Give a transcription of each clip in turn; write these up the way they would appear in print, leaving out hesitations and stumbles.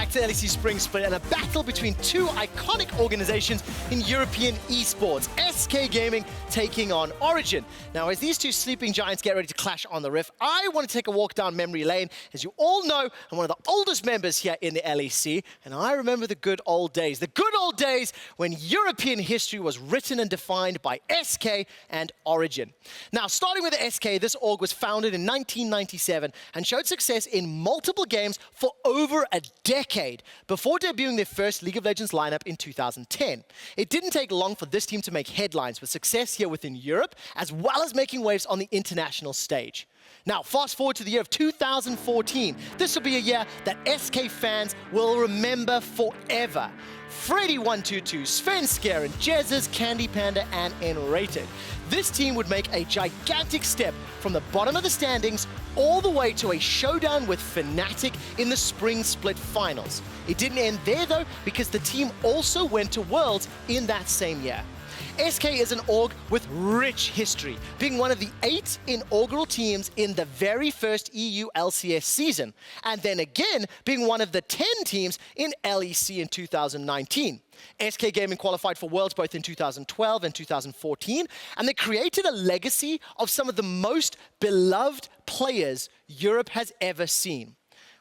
back to LEC Spring Split and a battle between two iconic organizations in European esports. SK Gaming taking on Origen. Now, as these two sleeping giants get ready to clash on the Rift, I want to take a walk down memory lane. As you all know, I'm one of the oldest members here in the LEC, and I remember the good old days. The good old days when European history was written and defined by SK and Origen. Now, starting with the SK, this org was founded in 1997 and showed success in multiple games for over a decade before debuting their first League of Legends lineup in 2010. It didn't take long for this team to make headlines with success here within Europe, as well as making waves on the international stage. Now, fast forward to the year of 2014. This will be a year that SK fans will remember forever. Freddy122, Svenskerinn, Jezus, Candy Panda, and N-Rated. This team would make a gigantic step from the bottom of the standings all the way to a showdown with Fnatic in the Spring Split finals. It didn't end there though, because the team also went to Worlds in that same year. SK is an org with rich history, being one of the 8 inaugural teams in the very first EU LCS season, and then again being one of the 10 teams in LEC in 2019. SK Gaming qualified for Worlds both in 2012 and 2014, and they created a legacy of some of the most beloved players Europe has ever seen.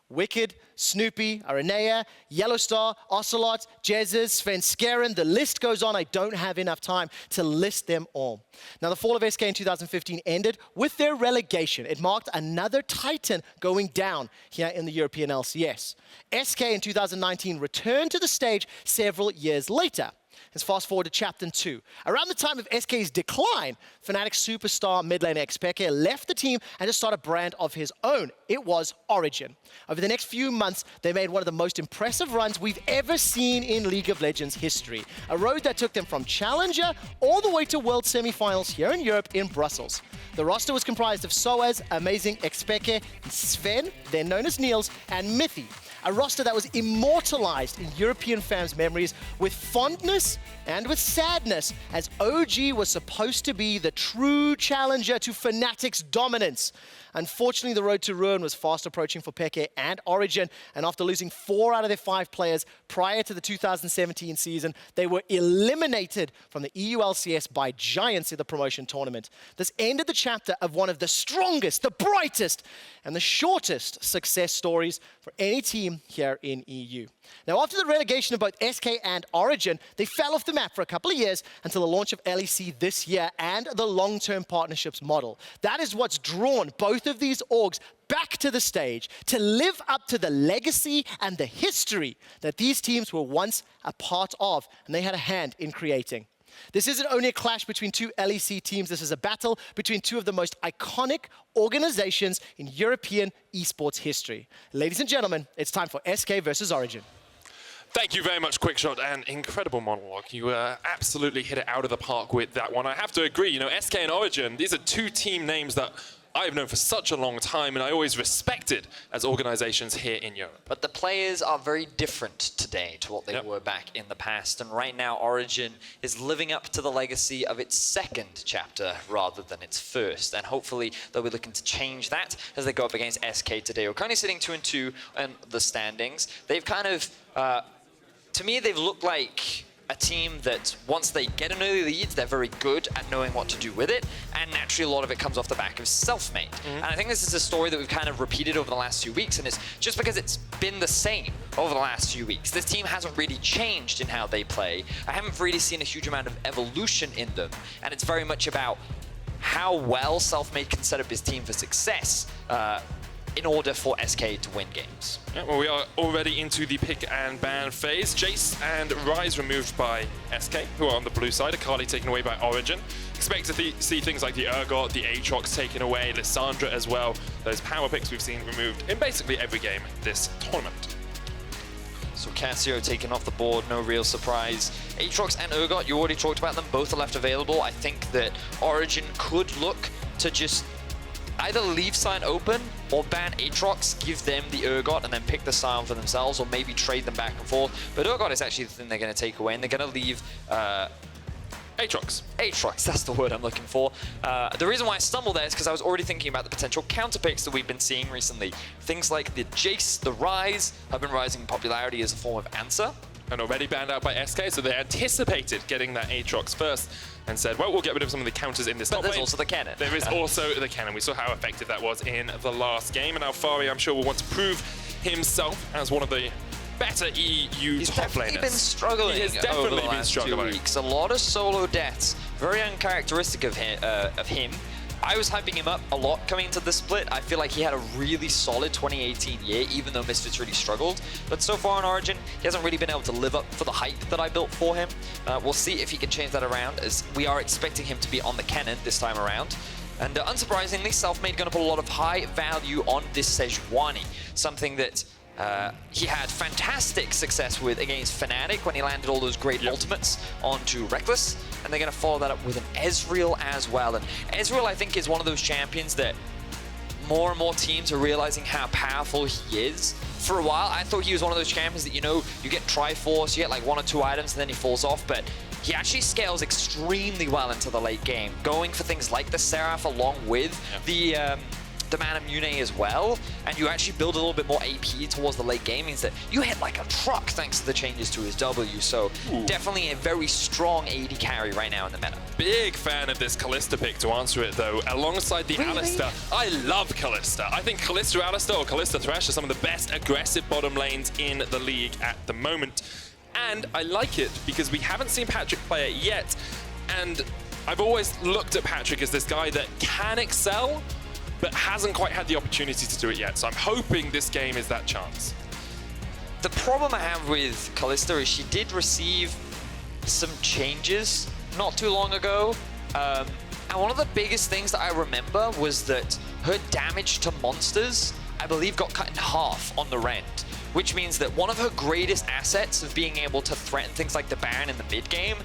Wicked, Snoopy, Aranea, Yellowstar, Ocelot, Jezus, Svenskerinn, the list goes on. I don't have enough time to list them all. Now, the fall of SK in 2015 ended with their relegation. It marked another Titan going down here in the European LCS. SK in 2019 returned to the stage several years later. Let's fast forward to Chapter 2. Around the time of SK's decline, Fnatic superstar mid laner FLICKR left the team and just started a brand of his own. It was Origen. Over the next few months, they made one of the most impressive runs we've ever seen in League of Legends history. A road that took them from Challenger all the way to World Semifinals here in Europe in Brussels. The roster was comprised of Soaz, Amazing, FLICKR, Sven, then known as Niels, and Mithy. A roster that was immortalized in European fans' memories with fondness and with sadness, as OG was supposed to be the true challenger to Fnatic's dominance. Unfortunately, the road to ruin was fast approaching for FLICKR and Origen, and after losing 4 out of their 5 players prior to the 2017 season, they were eliminated from the EU LCS by giants in the promotion tournament. This ended the chapter of one of the strongest, the brightest, and the shortest success stories for any team here in EU. Now, after the relegation of both SK and Origen, they fell off the map for a couple of years until the launch of LEC this year and the long-term partnerships model. That is what's drawn both of these orgs back to the stage to live up to the legacy and the history that these teams were once a part of, and they had a hand in creating. This isn't only a clash between two LEC teams, this is a battle between two of the most iconic organizations in European esports history. Ladies and gentlemen, it's time for SK versus Origen. Thank you very much, Quickshot, and incredible monologue. You absolutely hit it out of the park with that one. I have to agree, you know, SK and Origen, these are two team names that I've known for such a long time, and I always respected as organizations here in Europe. But the players are very different today to what they were back in the past, and right now Origen is living up to the legacy of its second chapter rather than its first, and hopefully they'll be looking to change that as they go up against SK today. We're currently sitting 2-2 in the standings. They've kind of, to me, they've looked like a team that once they get an early lead, they're very good at knowing what to do with it, and naturally a lot of it comes off the back of Selfmade. And I think this is a story that we've kind of repeated over the last few weeks, and it's just because it's been the same over the last few weeks. This team hasn't really changed in how they play. I haven't really seen a huge amount of evolution in them, and it's very much about how well Selfmade can set up his team for success in order for SK to win games. Yeah, well, we are already into the pick and ban phase. Jace and Ryze removed by SK, who are on the blue side. Akali taken away by Origen. Expect to see things like the Urgot, the Aatrox taken away, Lissandra as well. Those power picks we've seen removed in basically every game this tournament. So Cassio taken off the board, no real surprise. Aatrox and Urgot, you already talked about them, both are left available. I think that Origen could look to just either leave Sion open or ban Aatrox, give them the Urgot, and then pick the Sion for themselves, or maybe trade them back and forth. But Urgot is actually the thing they're going to take away, and they're going to leave Aatrox. Aatrox, that's the word I'm looking for. The reason why I stumbled there is because I was already thinking about the potential counter picks that we've been seeing recently. Things like the Jace, the Ryze, have been rising in popularity as a form of answer. And already banned out by SK, so they anticipated getting that Aatrox first and said, well, we'll get rid of some of the counters in this top But there's lane. also the Kennen. There is also the Kennen. We saw how effective that was in the last game, and Alphari, I'm sure, will want to prove himself as one of the better EU He's top definitely laners. been struggling He has definitely over the been last 2 struggling. weeks. A lot of solo deaths, very uncharacteristic of him. I was hyping him up a lot coming into the split. I feel like he had a really solid 2018 year, even though Misfits really struggled. But so far in Origin, he hasn't really been able to live up for the hype that I built for him. We'll see if he can change that around, as we are expecting him to be on the Kennen this time around. And unsurprisingly, Selfmade going to put a lot of high value on this Sejuani, something that he had fantastic success with against Fnatic when he landed all those great ultimates onto Reckless, and they're going to follow that up with an Ezreal as well. And Ezreal, I think, is one of those champions that more and more teams are realizing how powerful he is. For a while, I thought he was one of those champions that, you know, you get Triforce, you get like 1 or 2 items, and then he falls off, but he actually scales extremely well into the late game, going for things like the Seraph along with the Mana Mune as well, and you actually build a little bit more AP towards the late game, means that you hit like a truck thanks to the changes to his W, so definitely a very strong AD carry right now in the meta. Big fan of this Kalista pick to answer it though, alongside the Alistar. I love Kalista. I think Kalista Alistar or Kalista Thresh are some of the best aggressive bottom lanes in the league at the moment. And I like it because we haven't seen Patrik play it yet, and I've always looked at Patrik as this guy that can excel, but hasn't quite had the opportunity to do it yet. So I'm hoping this game is that chance. The problem I have with Kalista is she did receive some changes not too long ago. And one of the biggest things that I remember was that her damage to monsters, I believe, got cut in half on the rend, which means that one of her greatest assets of being able to threaten things like the Baron in the mid game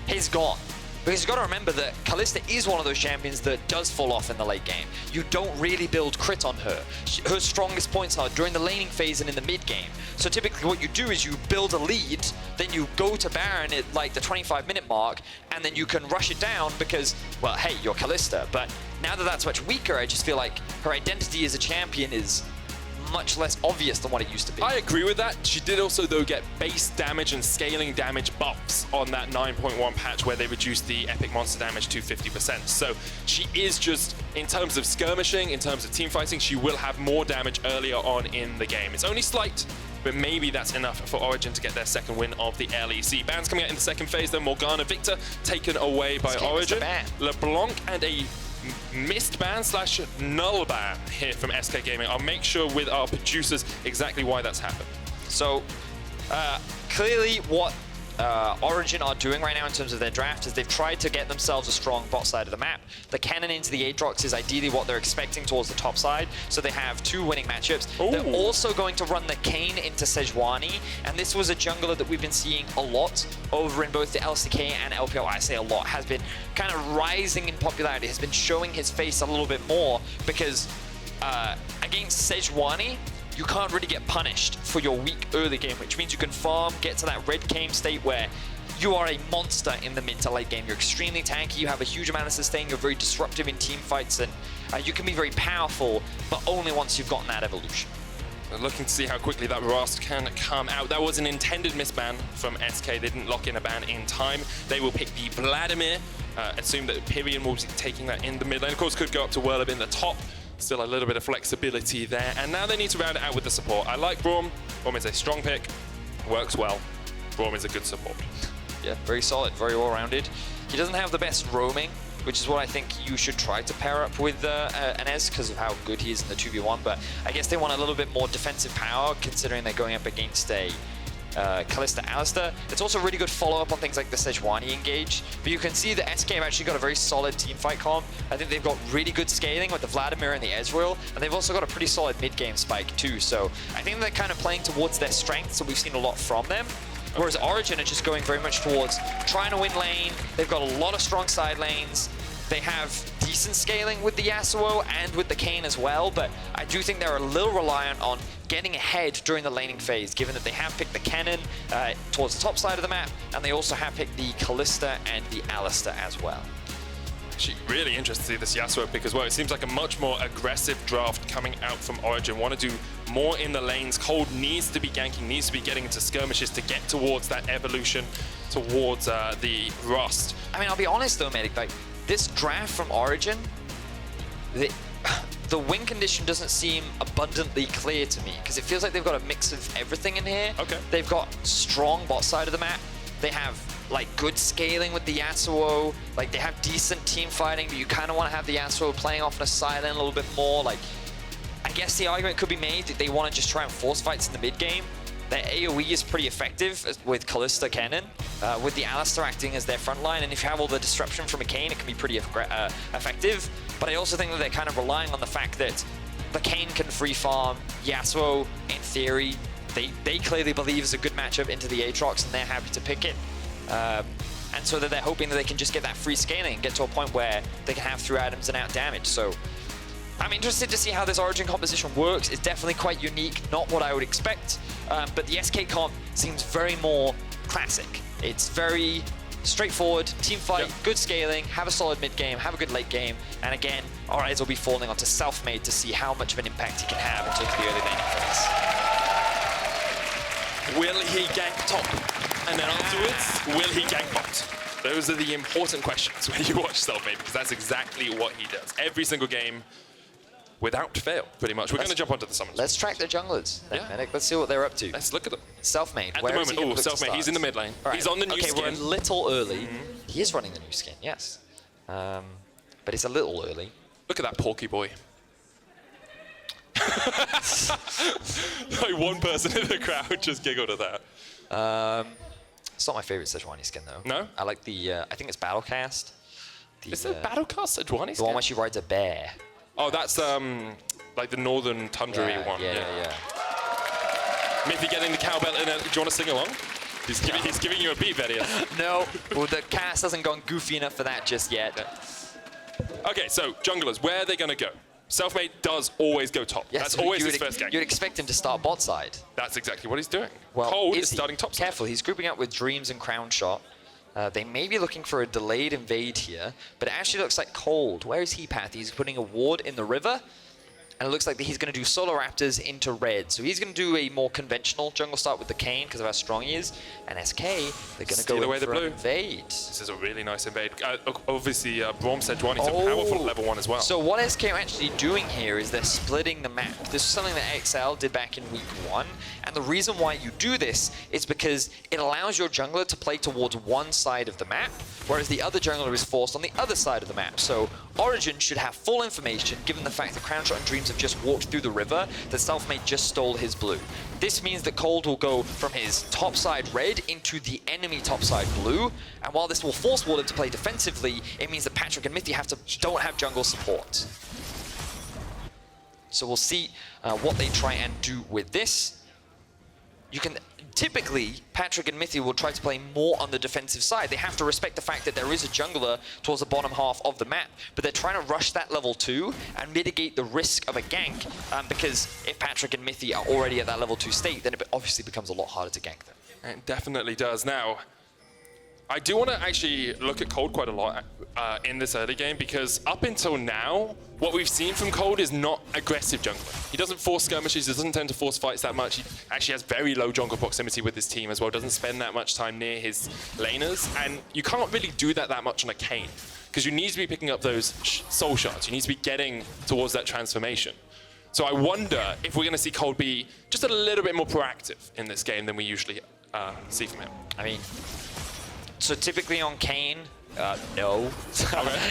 is gone. Because you've got to remember that Kalista is one of those champions that does fall off in the late game. You don't really build crit on her. Her strongest points are during the laning phase and in the mid game. So typically what you do is you build a lead, then you go to Baron at like the 25-minute mark, and then you can rush it down because, well, hey, you're Kalista. But now that that's much weaker, I just feel like her identity as a champion is much less obvious than what it used to be. I agree with that. She did also, though, get base damage and scaling damage buffs on that 9.1 patch where they reduced the epic monster damage to 50%. So she is just, in terms of skirmishing, in terms of team fighting, she will have more damage earlier on in the game. It's only slight, but maybe that's enough for Origen to get their second win of the LEC. Bans coming out in the second phase, though. Morgana Victor taken away by Origen. LeBlanc and a missed ban slash null ban here from SK Gaming. I'll make sure with our producers exactly why that's happened. So clearly what Origen are doing right now in terms of their draft is they've tried to get themselves a strong bot side of the map. The Kennen into the Aatrox is ideally what they're expecting towards the top side, so they have 2 winning matchups. Ooh. They're also going to run the Kayn into Sejuani, and this was a jungler that we've been seeing a lot over in both the LCK and LPL. I say a lot, has been kind of rising in popularity, has been showing his face a little bit more, because against Sejuani, you can't really get punished for your weak early game, which means you can farm, get to that red game state where you are a monster in the mid to late game. You're extremely tanky, you have a huge amount of sustain, you're very disruptive in team fights, and you can be very powerful, but only once you've gotten that evolution. Looking to see how quickly that Rust can come out. That was an intended misban from SK. They didn't lock in a ban in time. They will pick the Vladimir. Assume that Pirean will be taking that in the mid lane. Of course, could go up to Werlyb in the top. Still a little bit of flexibility there. And now they need to round it out with the support. I like Braum. Braum is a strong pick. Works well. Braum is a good support. Yeah, very solid, very well-rounded. He doesn't have the best roaming, which is what I think you should try to pair up with an Ez because of how good he is in the 2v1, but I guess they want a little bit more defensive power considering they're going up against a Kalista Alistar. It's also a really good follow-up on things like the Sejuani engage, but you can see that SK have actually got a very solid team fight comp. I think they've got really good scaling with the Vladimir and the Ezreal, and they've also got a pretty solid mid-game spike too, so I think they're kind of playing towards their strengths, so we've seen a lot from them. Whereas Origen are just going very much towards trying to win lane. They've got a lot of strong side lanes. They have decent scaling with the Yasuo and with the Kayn as well, but I do think they're a little reliant on getting ahead during the laning phase, given that they have picked the Kennen towards the top side of the map, and they also have picked the Kalista and the Alistar as well. Actually, really interested to see this Yasuo pick as well. It seems like a much more aggressive draft coming out from Origen. Want to do more in the lanes. Kold needs to be ganking, needs to be getting into skirmishes to get towards that evolution, towards the Rust. I mean, I'll be honest though, Medic, like, this draft from Origen, the win condition doesn't seem abundantly clear to me, because it feels like they've got a mix of everything in here. Okay. They've got strong bot side of the map. They have like good scaling with the Yasuo. Like, they have decent team fighting, but you kind of want to have the Yasuo playing off on a side lane a little bit more. Like, I guess the argument could be made that they want to just try and force fights in the mid game. Their AoE is pretty effective with Kalista Kennen, with the Alistar acting as their front line, and if you have all the disruption from a Kayn, it can be pretty effective. But I also think that they're kind of relying on the fact that the Kayn can free farm. Yasuo, in theory, they clearly believe is a good matchup into the Aatrox, and they're happy to pick it. And so that they're hoping that they can just get that free scaling and get to a point where they can have through items and out damage. So I'm interested to see how this Origen composition works. It's definitely quite unique, not what I would expect. But the SK comp seems very more classic. It's very straightforward, team fight, good scaling, have a solid mid game, have a good late game. And again, our eyes will be falling onto Selfmade to see how much of an impact he can have in terms of the early laning phase. Will he gank top? And then afterwards, will he gank bot? Those are the important questions when you watch Selfmade, because that's exactly what he does. Every single game, without fail, pretty much. We're going to jump onto the summons. Let's track the junglers, then, Medic. Let's see what they're up to. Let's look at them. Selfmade. At the moment, Selfmade, he's in the mid lane. Right. He's on the new skin. Okay, we're a little early. He is running the new skin, yes. But it's a little early. Look at that porky boy. Like one person in the crowd just giggled at that. It's not my favorite Sejuani skin, though. No? I like the, I think it's Battlecast. Is it Battlecast Sejuani skin? The one where she rides a bear. Oh, that's like the northern tundra one. Yeah. Mithy getting the cowbell in. Do you want to sing along? He's giving you a beat, Vedius. No, well, the cast hasn't gone goofy enough for that just yet. Okay, so junglers, where are they going to go? Selfmade does always go top. Yes, that's always his first gang. You'd expect him to start bot side. That's exactly what he's doing. Well, Kold is starting top side. Careful, he's grouping up with Dreams and Crownshot. They may be looking for a delayed invade here, but it actually looks like Kold. Where is he, Path? He's putting a ward in the river, and it looks like he's going to do Solo Raptors into red. So he's going to do a more conventional jungle start with the Kayn because of how strong he is. And SK, they're going to go in for an invade. This is a really nice invade. Obviously, Braum Sejuani is a powerful level 1 as well. So what SK are actually doing here is they're splitting the map. This is something that XL did back in week 1. And the reason why you do this is because it allows your jungler to play towards one side of the map, whereas the other jungler is forced on the other side of the map. So Origen should have full information, given the fact that Crownshot and Dreams have just walked through the river, that Selfmade just stole his blue. This means that Kold will go from his top side red into the enemy top side blue, and while this will force Werlyb to play defensively, it means that Patrik and Mithy don't have jungle support. So we'll see what they try and do with this. You can typically, Patrik and Mithy will try to play more on the defensive side. They have to respect the fact that there is a jungler towards the bottom half of the map, but they're trying to rush that level 2 and mitigate the risk of a gank, because if Patrik and Mithy are already at that level 2 state, then it obviously becomes a lot harder to gank them. It definitely does. Now, I do want to actually look at Kold quite a lot in this early game, because up until now, what we've seen from Kold is not aggressive jungler. He doesn't force skirmishes, he doesn't tend to force fights that much. He actually has very low jungle proximity with his team as well, doesn't spend that much time near his laners, and you can't really do that much on a Kayn, because you need to be picking up those soul shards, you need to be getting towards that transformation. So I wonder if we're going to see Kold be just a little bit more proactive in this game than we usually see from him. I mean, so typically on Kayn, no.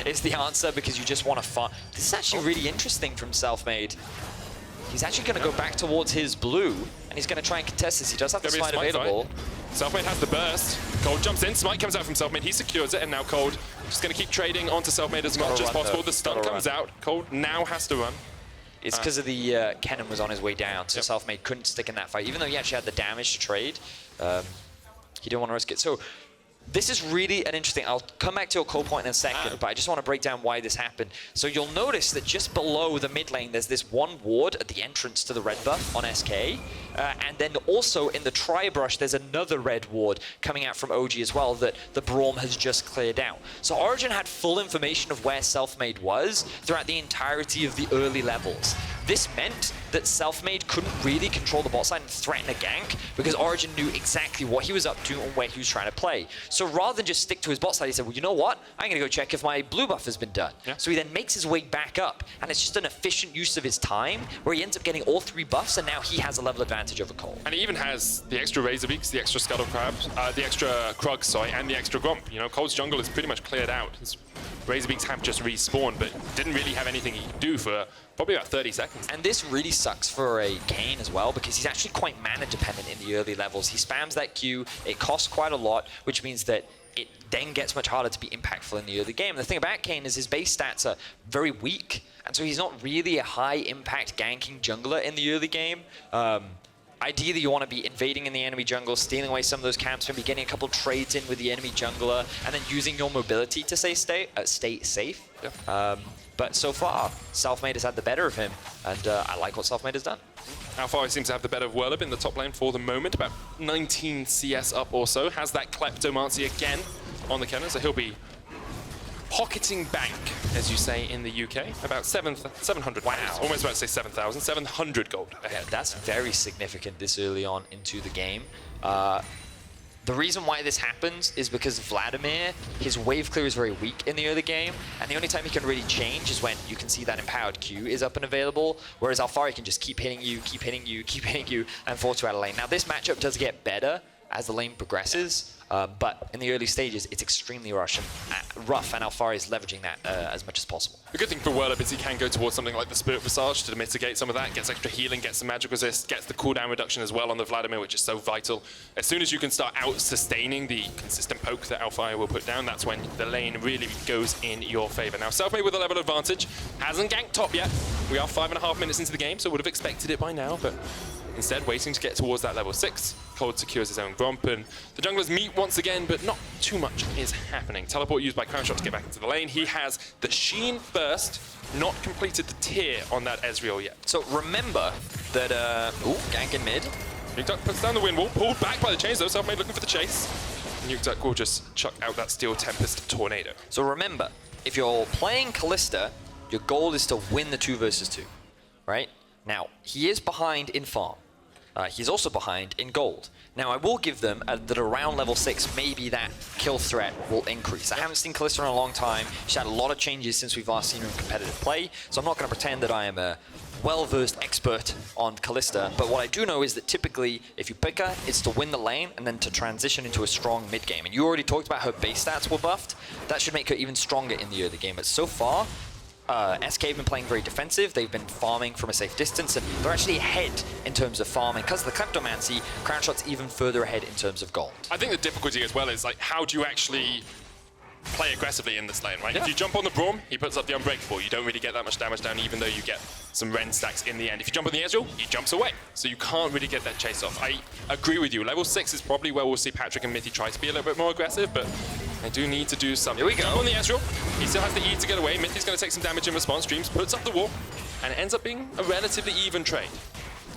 It's the answer, because you just want to farm. This is actually really interesting from Selfmade. He's actually going to go back towards his blue, and he's going to try and contest this. He does have the smite available. Selfmade has the burst. Kold jumps in, smite comes out from Selfmade, he secures it, and now Kold just going to keep trading onto Selfmade as much as possible. The stun comes out, Kold now has to run. It's because of the Kennen was on his way down, so Selfmade couldn't stick in that fight. Even though he actually had the damage to trade, he didn't want to risk it. So This is really an interesting, I'll come back to your core point in a second, but I just want to break down why this happened. So you'll notice that just below the mid lane, there's this one ward at the entrance to the red buff on SK. And then also in the tri-brush, there's another red ward coming out from OG as well that the Braum has just cleared out. So Origen had full information of where Selfmade was throughout the entirety of the early levels. This meant that Selfmade couldn't really control the bot side and threaten a gank because Origen knew exactly what he was up to and where he was trying to play. So rather than just stick to his bot side, he said, well, you know what? I'm going to go check if my blue buff has been done. Yeah. So he then makes his way back up, and it's just an efficient use of his time where he ends up getting all 3 buffs, and now he has a level advantage over Kold. And he even has the extra Razor Beaks, the extra Scuttle Crabs, the extra Krug, sorry, and the extra Gromp. You know, Kold's jungle is pretty much cleared out. His Razor Beaks have just respawned, but didn't really have anything he could do for probably about 30 seconds. And this really sucks for a Kayn as well, because he's actually quite mana dependent in the early levels. He spams that Q, it costs quite a lot, which means that it then gets much harder to be impactful in the early game. And the thing about Kayn is his base stats are very weak, and so he's not really a high impact ganking jungler in the early game. Ideally, you want to be invading in the enemy jungle, stealing away some of those camps, maybe getting a couple trades in with the enemy jungler, and then using your mobility to stay safe. Yeah. But so far, Selfmade has had the better of him, and I like what Selfmade has done. Alphari seems to have the better of Werlyb in the top lane for the moment, about 19 CS up or so. Has that Kleptomancy again on the Kennen, so he'll be pocketing bank, as you say in the UK, about 700. Wow. Almost about to say 7,000, 700 gold ahead. Yeah, that's very significant this early on into the game. The reason why this happens is because Vladimir, his wave clear is very weak in the early game, and the only time he can really change is when you can see that empowered Q is up and available, whereas Alphari can just keep hitting you, keep hitting you, keep hitting you, and force you out of lane. Now this matchup does get better as the lane progresses, but in the early stages, it's extremely rough, and Alphari is leveraging that as much as possible. The good thing for Werlyb is he can go towards something like the Spirit Visage to mitigate some of that, gets extra healing, gets some magic resist, gets the cooldown reduction as well on the Vladimir, which is so vital. As soon as you can start out-sustaining the consistent poke that Alphari will put down, that's when the lane really goes in your favor. Now, Selfmade with a level advantage, hasn't ganked top yet. We are 5.5 minutes into the game, so would have expected it by now, but instead waiting to get towards that level 6. Kold secures his own Gromp, and the junglers meet once again, but not too much is happening. Teleport used by Crownshot to get back into the lane. He has the Sheen first, not completed the tier on that Ezreal yet. So remember that, gank in mid. Nukeduck puts down the wind wall, pulled back by the chains though, Selfmade looking for the chase. Nukeduck will just chuck out that Steel Tempest Tornado. So remember, if you're playing Kalista, your goal is to win the 2 versus 2, right? Now, he is behind in farm. He's also behind in gold. Now, I will give them that around level 6, maybe that kill threat will increase. I haven't seen Kalista in a long time. She's had a lot of changes since we've last seen her in competitive play, so I'm not going to pretend that I am a well-versed expert on Kalista, but what I do know is that typically, if you pick her, it's to win the lane and then to transition into a strong mid-game. And you already talked about her base stats were buffed. That should make her even stronger in the early game, but so far, SK have been playing very defensive. They've been farming from a safe distance, and they're actually ahead in terms of farming. Because of the Kleptomancy, Crownshot's even further ahead in terms of gold. I think the difficulty as well is, like, how do you actually play aggressively in this lane, right? Yeah. If you jump on the Braum, he puts up the Unbreakable. You don't really get that much damage down, even though you get some Ren stacks in the end. If you jump on the Ezreal, he jumps away. So you can't really get that chase off. I agree with you. Level 6 is probably where we'll see Patrik and Mithy try to be a little bit more aggressive, but they do need to do something. Here we go. Jump on the Ezreal. He still has the E to get away. Mithy's going to take some damage in response. Dreams puts up the wall, and it ends up being a relatively even trade.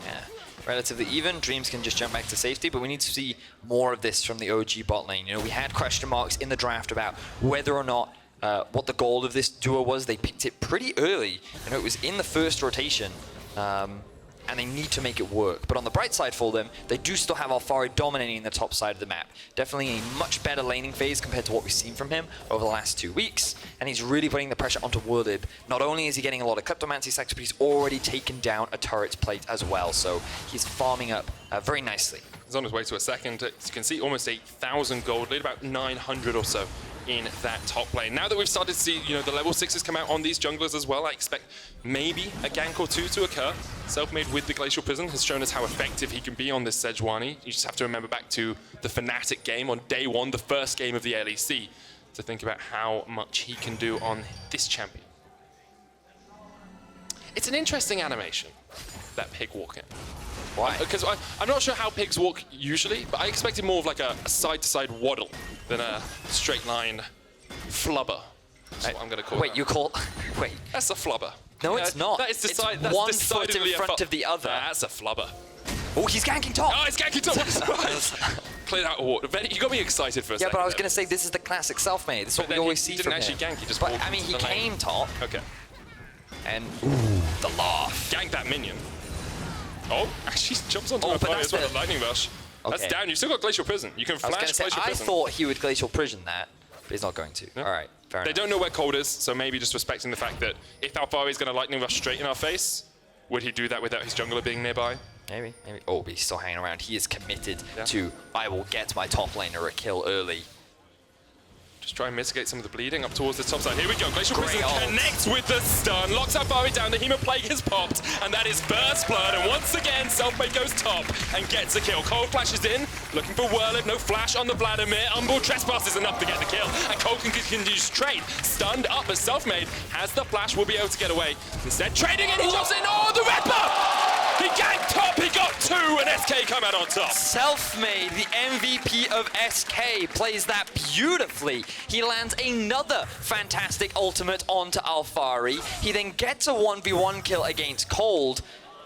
Yeah, relatively even. Dreams can just jump back to safety, but we need to see more of this from the OG bot lane. You know, we had question marks in the draft about whether or not what the goal of this duo was. They picked it pretty early. You know, it was in the first rotation. And they need to make it work. But on the bright side for them, they do still have Alphari dominating the top side of the map. Definitely a much better laning phase compared to what we've seen from him over the last 2 weeks. And he's really putting the pressure onto Werlyb. Not only is he getting a lot of Kleptomancy stacks, but he's already taken down a turret's plate as well. So he's farming up very nicely. He's on his way to a second. As you can see, almost 8,000 gold, lead about 900 or so in that top lane. Now that we've started to see, you know, the level 6s come out on these junglers as well, I expect maybe a gank or 2 to occur. Selfmade with the Glacial Prison has shown us how effective he can be on this Sejuani. You just have to remember back to the Fnatic game on day 1, the first game of the LEC, to think about how much he can do on this champion. It's an interesting animation. that pig walk in. Why? Because I'm not sure how pigs walk usually, but I expected more of like a side-to-side waddle than a straight line flubber. That's what I'm going to call it. Wait, you call... Wait. That's a flubber. No, it's not. That is It's that's one foot decidedly in front of the other. That's a flubber. Oh, he's ganking top. Oh, he's ganking top. Clear that water. You got me excited for a second. Yeah, but I was going to say this is the classic Selfmade. This is what we always see from him. He didn't actually gank, he just But walked I mean, into he the lane. came top. Okay. And the laugh. Gank that minion. Oh, actually jumps onto Oh, a but fire that's as well. the- Lightning Rush. That's Okay. down. You've still got Glacial Prison. You can I was flash going to say, Glacial I Prison. thought he would Glacial Prison that, but he's not going to. No. All right, fair enough. They don't know where Kold is, so maybe just respecting the fact that if Alphari is going to Lightning Rush straight in our face, would he do that without his jungler being nearby? Maybe. Oh, but he's still hanging around. He is committed to, I will get my top laner a kill early. Just try and mitigate some of the bleeding up towards the top side. Here we go. Glacial Great Prison ult. connects with the stun. Locks Alphari down. The Hemoplague is popped. And that is Burst Blood. And once again, Selfmade goes top and gets a kill. Kold flashes in. Looking for Werlyb. No flash on the Vladimir. Unboard Trespass is enough to get the kill. And Kold can continue to trade. Stunned up as Selfmade has the flash. Will be able to get away. Instead, trading and he jumps in. Oh, the red buff! He ganked top. He got 2 and SK come out on top. Selfmade, the MVP of SK, plays that beautifully. He lands another fantastic ultimate onto Alphari. He then gets a 1v1 kill against Kold.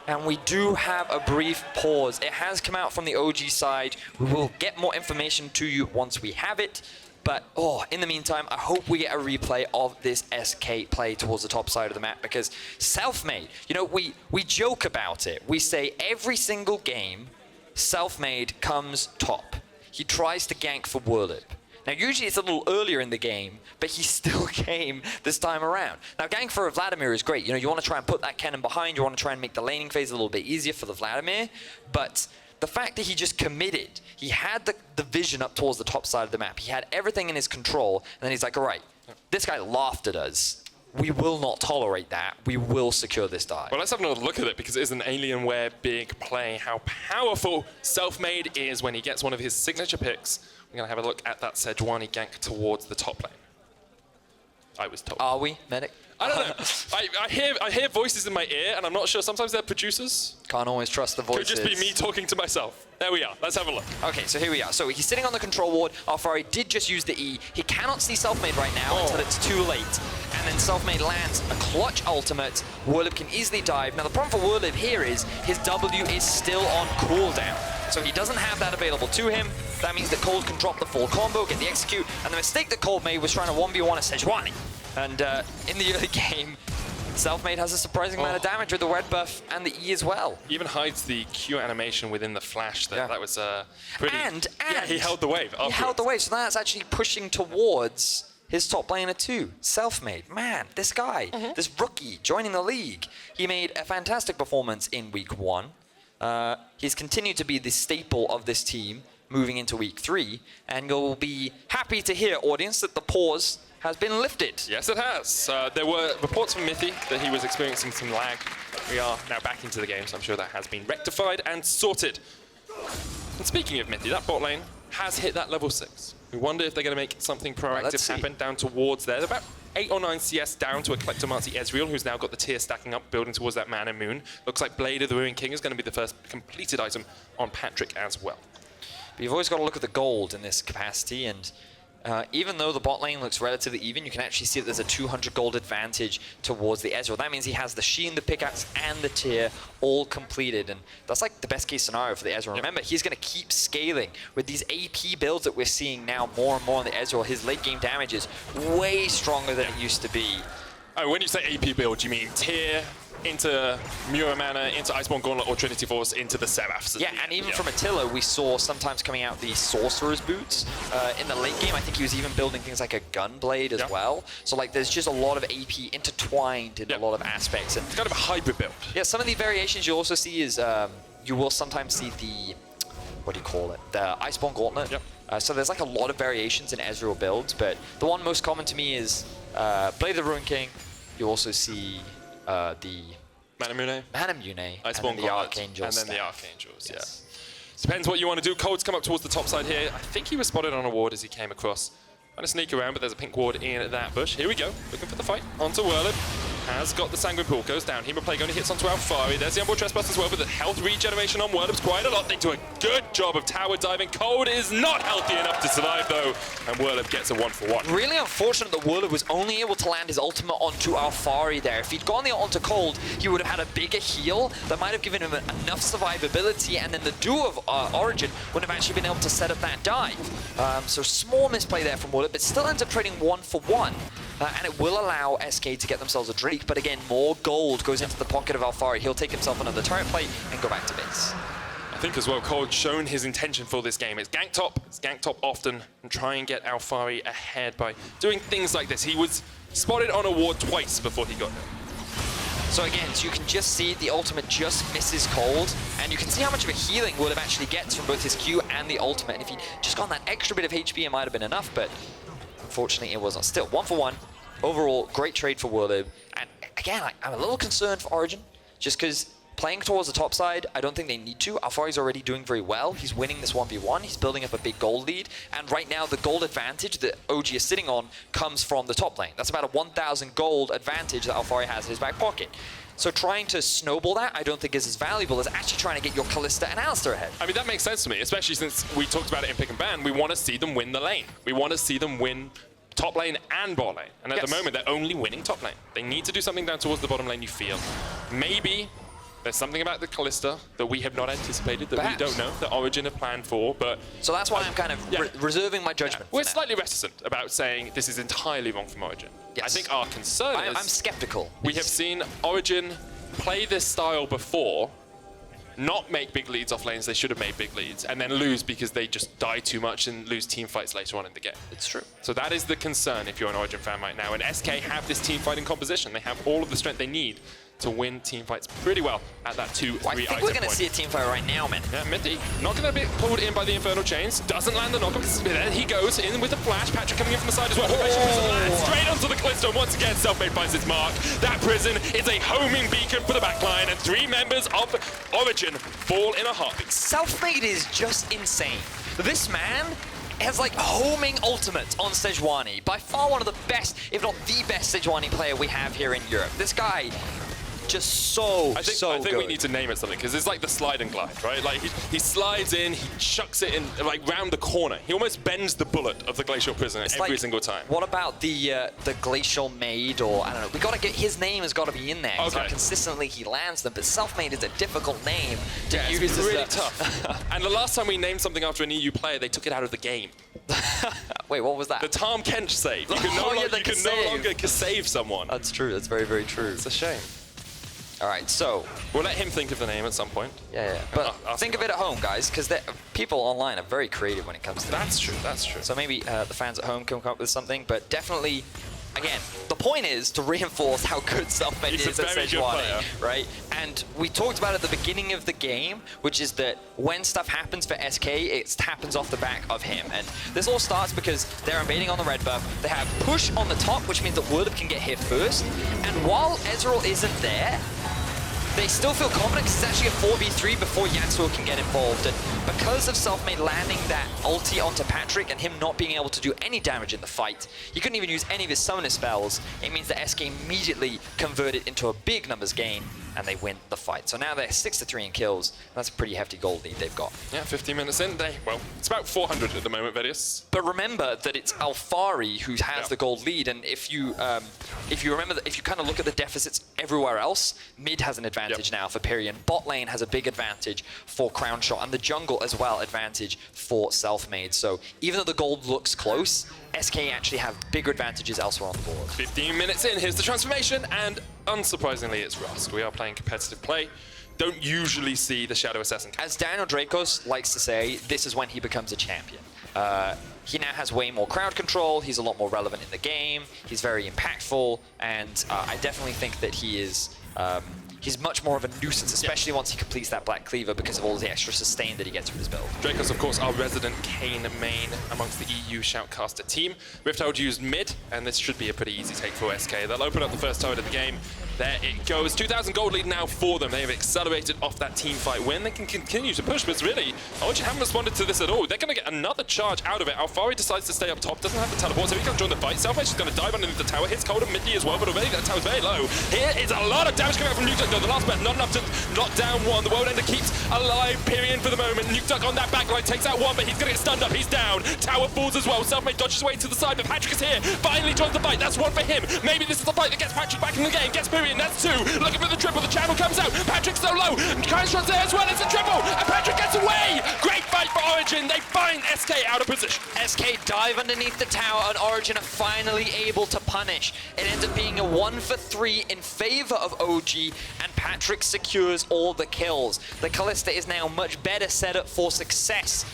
And we do have a brief pause. It has come out from the OG side. We will get more information to you once we have it. But, in the meantime, I hope we get a replay of this SK play towards the top side of the map, because Selfmade, you know, we joke about it. We say every single game, Selfmade comes top. He tries to gank for Werlyb. Now, usually it's a little earlier in the game, but he still came this time around. Now, gank for Vladimir is great. You know, you want to try and put that Kennen behind. You want to try and make the laning phase a little bit easier for the Vladimir. But the fact that he just committed, he had the vision up towards the top side of the map. He had everything in his control. And then he's like, all right, this guy laughed at us. We will not tolerate that. We will secure this dive. Well, let's have another look at it, because it is an Alienware big play. How powerful Selfmade is when he gets one of his signature picks. We're going to have a look at that Sejuani gank towards the top lane. I was told. Are we, Medic? I don't know. I hear voices in my ear, and I'm not sure. Sometimes they're producers. Can't always trust the voices. Could just be me talking to myself. There we are. Let's have a look. Okay, so here we are. So he's sitting on the control ward. Alphari did just use the E. He cannot see Selfmade right now until it's too late. And then Selfmade lands a clutch ultimate. Werlyb can easily dive. Now the problem for Werlyb here is his W is still on cooldown. So he doesn't have that available to him. That means that Kold can drop the full combo, get the execute. And the mistake that Kold made was trying to 1v1 a Sejuani. And in the early game, Selfmade has a surprising amount of damage with the red buff and the E as well. Even hides the Q animation within the flash. That was pretty... And yeah, he held the wave. He held the wave, so that's actually pushing towards his top laner too. Selfmade, man, this guy, this rookie joining the league. He made a fantastic performance in week 1. He's continued to be the staple of this team moving into week 3. And you'll be happy to hear, audience, that the pause has been lifted. Yes, it has. There were reports from Mithy that he was experiencing some lag. We are now back into the game, so I'm sure that has been rectified and sorted. And speaking of Mithy, that bot lane has hit that level 6. We wonder if they're going to make something proactive happen down towards there. They're about 8 or 9 CS down to a Kleptomancy Ezreal, who's now got the tier stacking up, building towards that Man and Moon. Looks like Blade of the Ruined King is going to be the first completed item on Patrik as well. But you've always got to look at the gold in this capacity, and even though the bot lane looks relatively even, you can actually see that there's a 200 gold advantage towards the Ezreal. That means he has the Sheen, the pickaxe, and the tier all completed, and that's like the best case scenario for the Ezreal. Remember, he's going to keep scaling with these AP builds that we're seeing now more and more on the Ezreal. His late game damage is way stronger than it used to be. Oh, when you say AP build, you mean tier into Mura Mana, into Iceborne Gauntlet or Trinity Force, into the Seraphs. Yeah, and even from Attila, we saw sometimes coming out the Sorcerer's Boots. In the late game, I think he was even building things like a Gunblade as well. So like, there's just a lot of AP intertwined in a lot of aspects. And it's kind of a hybrid build. Yeah, some of the variations you also see is, you will sometimes see the, what do you call it? The Iceborne Gauntlet. So there's like a lot of variations in Ezreal builds, but the one most common to me is Blade of the Ruined King. You also see the Manamune, Iceborne Gauntlet, the Archangels, and then the Archangels. Yes. Depends what you want to do. Kold's come up towards the top side here. I think he was spotted on a ward as he came across. Trying to sneak around, but there's a pink ward in that bush. Here we go, looking for the fight. Onto Werlyb. has got the Sanguine Pool, goes down. Hema Plague only hits onto Alphari. There's the onboard trespass as well, but the health regeneration on Werlyb's quite a lot. They do a good job of tower diving. Kold is not healthy enough to survive though, and Werlyb gets a 1-for-1. Really unfortunate that Werlyb was only able to land his ultimate onto Alphari there. If he'd gone the onto Kold, he would have had a bigger heal that might have given him enough survivability, and then the duo of Origen would have actually been able to set up that dive. So small misplay there from Werlyb, but still ends up trading 1-for-1. And it will allow SK to get themselves a Drake, but again, more gold goes into the pocket of Alphari. He'll take himself another turret plate and go back to base. I think as well, Kold shown his intention for this game. It's gank top often, and try and get Alphari ahead by doing things like this. He was spotted on a ward twice before he got there. So again, so you can just see the ultimate just misses Kold, and you can see how much of a healing Werlyb actually gets from both his Q and the ultimate. And if he'd just gotten that extra bit of HP, it might have been enough, but unfortunately it wasn't. Still, 1-for-1. Overall, great trade for Werlyb. And again, I'm a little concerned for Origen, just because playing towards the top side, I don't think they need to. Alphari's already doing very well. He's winning this 1v1. He's building up a big gold lead. And right now, the gold advantage that OG is sitting on comes from the top lane. That's about a 1,000 gold advantage that Alphari has in his back pocket. So trying to snowball that, I don't think is as valuable as actually trying to get your Kalista and Alistar ahead. I mean, that makes sense to me, especially since we talked about it in pick and ban. We want to see them win the lane. We want to see them win top lane and bot lane. And at the moment, they're only winning top lane. They need to do something down towards the bottom lane, you feel. Maybe there's something about the Kalista that we have not anticipated, that we don't know, that Origen have planned for, but... So that's why I'm kind of reserving my judgment. We're slightly reticent about saying this is entirely wrong from Origen. Yes. I think our concern is... I'm skeptical. We have seen Origen play this style before, not make big leads off lanes they should have made big leads, and then lose because they just die too much and lose team fights later on in the game. It's true. So that is the concern if you're an Origen fan right now. And SK have this team fighting composition. They have all of the strength they need to win team fights pretty well at that 2-3 I think we're going to see a team fight right now, man. Yeah, Mithy not going to be pulled in by the Infernal Chains. Doesn't land the knock-up. There he goes in with the flash. Patrik coming in from the side as well. Lands straight onto the Kalista. And once again, Selfmade finds its mark. That prison is a homing beacon for the backline. And 3 members of Origen fall in a heartbeat. Selfmade is just insane. This man has like homing ultimate on Sejuani. By far one of the best, if not the best Sejuani player we have here in Europe. This guy just I think we need to name it something, because it's like the slide and glide, right? Like he slides in, he chucks it in like round the corner. He almost bends the bullet of the Glacial Prisoner every single time. What about the Glacial Maid, or I don't know? We got to get his name has got to be in there. Okay. So consistently he lands them, but Selfmade is a difficult name to use. It's really tough. And the last time we named something after an EU player, they took it out of the game. Wait, what was that? The Tom Kench save. You can no longer save someone. That's true. That's very, very true. It's a shame. All right, so we'll let him think of the name at some point. Yeah. But think of it at home, guys, because people online are very creative when it comes to That's true. That's true. So maybe the fans at home can come up with something, but definitely, again, the point is to reinforce how good Selfmade is at Sejuani, right? And we talked about at the beginning of the game, which is that when stuff happens for SK, it happens off the back of him. And this all starts because they're invading on the red buff. They have push on the top, which means that Werlyb can get hit first. And while Ezreal isn't there, they still feel confident because it's actually a 4v3 before Yasuo can get involved. And because of Selfmade landing that ulti onto Patrik and him not being able to do any damage in the fight, he couldn't even use any of his summoner spells. It means that SK immediately convert it into a big numbers game and they win the fight. So now they're 6-3 in kills. That's a pretty hefty gold lead they've got. Yeah, 15 minutes in. Well, it's about 400 at the moment, Vedius. But remember that it's Alphari who has the gold lead, and if you remember that, if you kind of look at the deficits everywhere else, mid has an advantage now for Pirean. Bot lane has a big advantage for Crownshot, and the jungle as well advantage for Selfmade. So even though the gold looks close, SK actually have bigger advantages elsewhere on the board. 15 minutes in, here's the transformation, and unsurprisingly, it's Rust. We are playing competitive play. Don't usually see the Shadow Assassin. As Daniel Drakos likes to say, this is when he becomes a champion. He now has way more crowd control, he's a lot more relevant in the game, he's very impactful, and I definitely think that he is he's much more of a nuisance, especially once he completes that Black Cleaver because of all the extra sustain that he gets from his build. Drakos, of course, our resident Kayn main amongst the EU Shoutcaster team. Rifthold used mid, and this should be a pretty easy take for SK. They'll open up the first turret of the game. There it goes. 2,000 gold lead now for them. They have accelerated off that team fight win. They can continue to push, but really, Origen haven't responded to this at all. They're going to get another charge out of it. Alphari decides to stay up top, doesn't have the teleport, so he can't join the fight. Selfmade is going to dive underneath the tower. Hits Kold and Mithy as well, but already that tower's very low. Here is a lot of damage coming out from Nukeduck, though. The last bet, not enough to knock down one. The World Ender keeps alive Pirean for the moment. Nukeduck on that backline takes out one, but he's going to get stunned up. He's down. Tower falls as well. Selfmade dodges away to the side, but Patrik is here. Finally joins the fight. That's one for him. Maybe this is the fight that gets Patrik back in the game. Gets Pirean. That's two. Looking for the triple. The channel comes out. Patrik's so low. Crownshot's there as well. It's a triple. And Patrik gets away. Great fight for Origen. They find SK out of position. SK dive underneath the tower, and Origen are finally able to punish. It ends up being a 1-for-3 in favor of OG, and Patrik secures all the kills. The Kalista is now much better set up for success.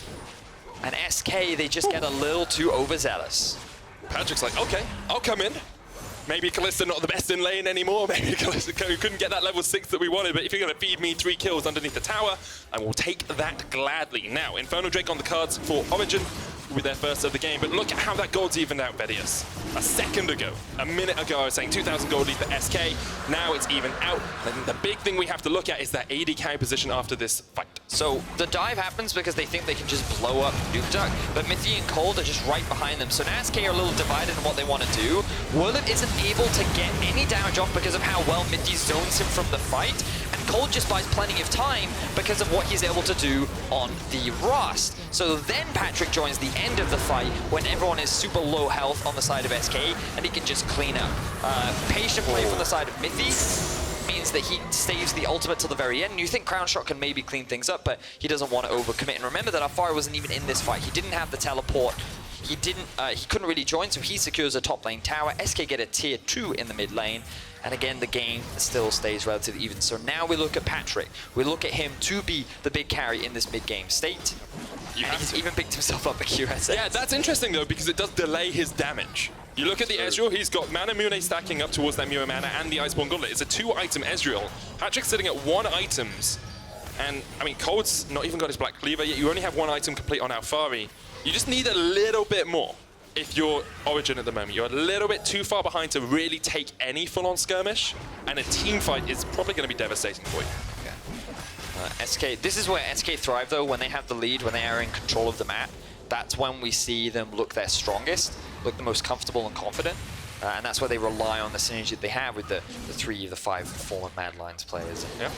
And SK, they just get a little too overzealous. Patrik's like, okay, I'll come in. Maybe Kalista not the best in lane anymore. Maybe Kalista couldn't get that level 6 that we wanted, but if you're going to feed me 3 kills underneath the tower, I will take that gladly. Now, Infernal Drake on the cards for Origen with their first of the game, but look at how that gold's evened out, Vedius. A second ago, a minute ago, I was saying 2,000 gold lead for SK. Now it's even out. And the big thing we have to look at is that AD carry position after this fight. So the dive happens because they think they can just blow up Nukeduck, but Mithy and Kold are just right behind them. So now SK are a little divided in what they want to do. Werlyb isn't able to get any damage off because of how well Mithy zones him from the fight, and Kold just buys plenty of time because of what he's able to do on the Rust. So then Patrik joins the end of the fight when everyone is super low health on the side of SK, and he can just clean up. Patient play from the side of Mithy means that he saves the ultimate till the very end. You think Crownshot can maybe clean things up, but he doesn't want to overcommit. And remember that Alphari wasn't even in this fight. He didn't have the teleport. He couldn't really join, so he secures a top lane tower. SK get a tier 2 in the mid lane. And again, the game still stays relatively even. So now we look at Patrik. We look at him to be the big carry in this mid-game state. He's even picked himself up a QSS. Yeah, that's interesting though, because it does delay his damage. You look at the Ezreal, he's got Mana Mune stacking up towards that Mure Mana and the Iceborne Gauntlet. It's a 2-item Ezreal. Patrik's sitting at 1 items. And, I mean, Kold's not even got his Black Cleaver yet. You only have 1 item complete on Alphari. You just need a little bit more if you're Origen at the moment. You're a little bit too far behind to really take any full-on skirmish, and a team fight is probably going to be devastating for you. SK, this is where SK thrive though, when they have the lead, when they are in control of the map. That's when we see them look their strongest, look the most comfortable and confident. And that's where they rely on the synergy that they have with the 3 of the 5 former Mad Lions players. Yeah.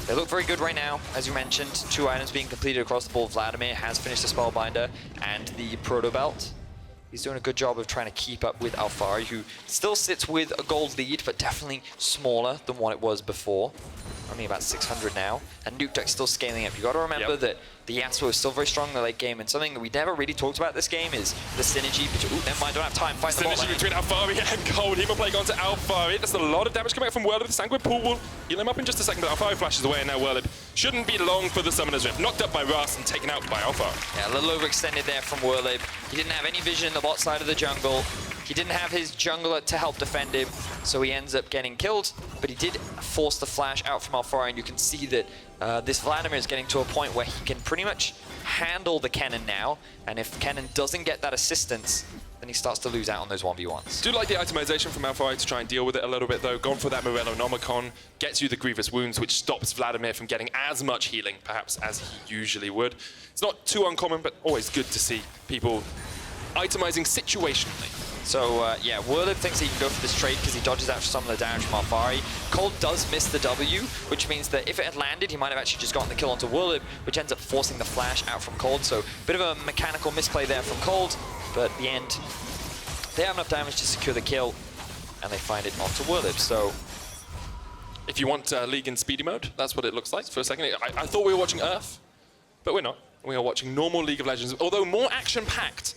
They look very good right now, as you mentioned. 2 items being completed across the board. Vladimir has finished the Spellbinder and the Proto Belt. He's doing a good job of trying to keep up with Alphari, who still sits with a gold lead, but definitely smaller than what it was before. Only about 600 now. And Nukeduck's still scaling up. You got to remember that the Yasuo is still very strong in the late game, and something that we never really talked about this game is the synergy between... Ooh, never mind, don't have time. Fight the bot lane. Synergy between Alphari and Kold. Hemo playing onto Alphari. That's a lot of damage coming out from Werlyb. The Sanguine Pool will heal him up in just a second, but Alphari flashes away, and now Werlyb shouldn't be long for the Summoner's Rift. Knocked up by Rust and taken out by Alphari. Yeah, a little overextended there from Werlyb. He didn't have any vision in the bot side of the jungle. He didn't have his jungler to help defend him, so he ends up getting killed, but he did force the flash out from Alphari, and you can see that this Vladimir is getting to a point where he can pretty much handle the Kennen now, and if Kennen doesn't get that assistance, then he starts to lose out on those 1v1s. Do like the itemization from Alphari to try and deal with it a little bit though. Gone for that Morellonomicon, gets you the Grievous Wounds, which stops Vladimir from getting as much healing, perhaps, as he usually would. It's not too uncommon, but always good to see people itemizing situationally. So, yeah, Werlyb thinks he can go for this trade because he dodges out some of the damage from Alphari. Kold does miss the W, which means that if it had landed, he might have actually just gotten the kill onto Werlyb, which ends up forcing the flash out from Kold. So, bit of a mechanical misplay there from Kold, but at the end, they have enough damage to secure the kill, and they find it onto Werlyb. So, if you want League in speedy mode, that's what it looks like for a second. I thought we were watching Earth, but we're not. We are watching normal League of Legends, although more action-packed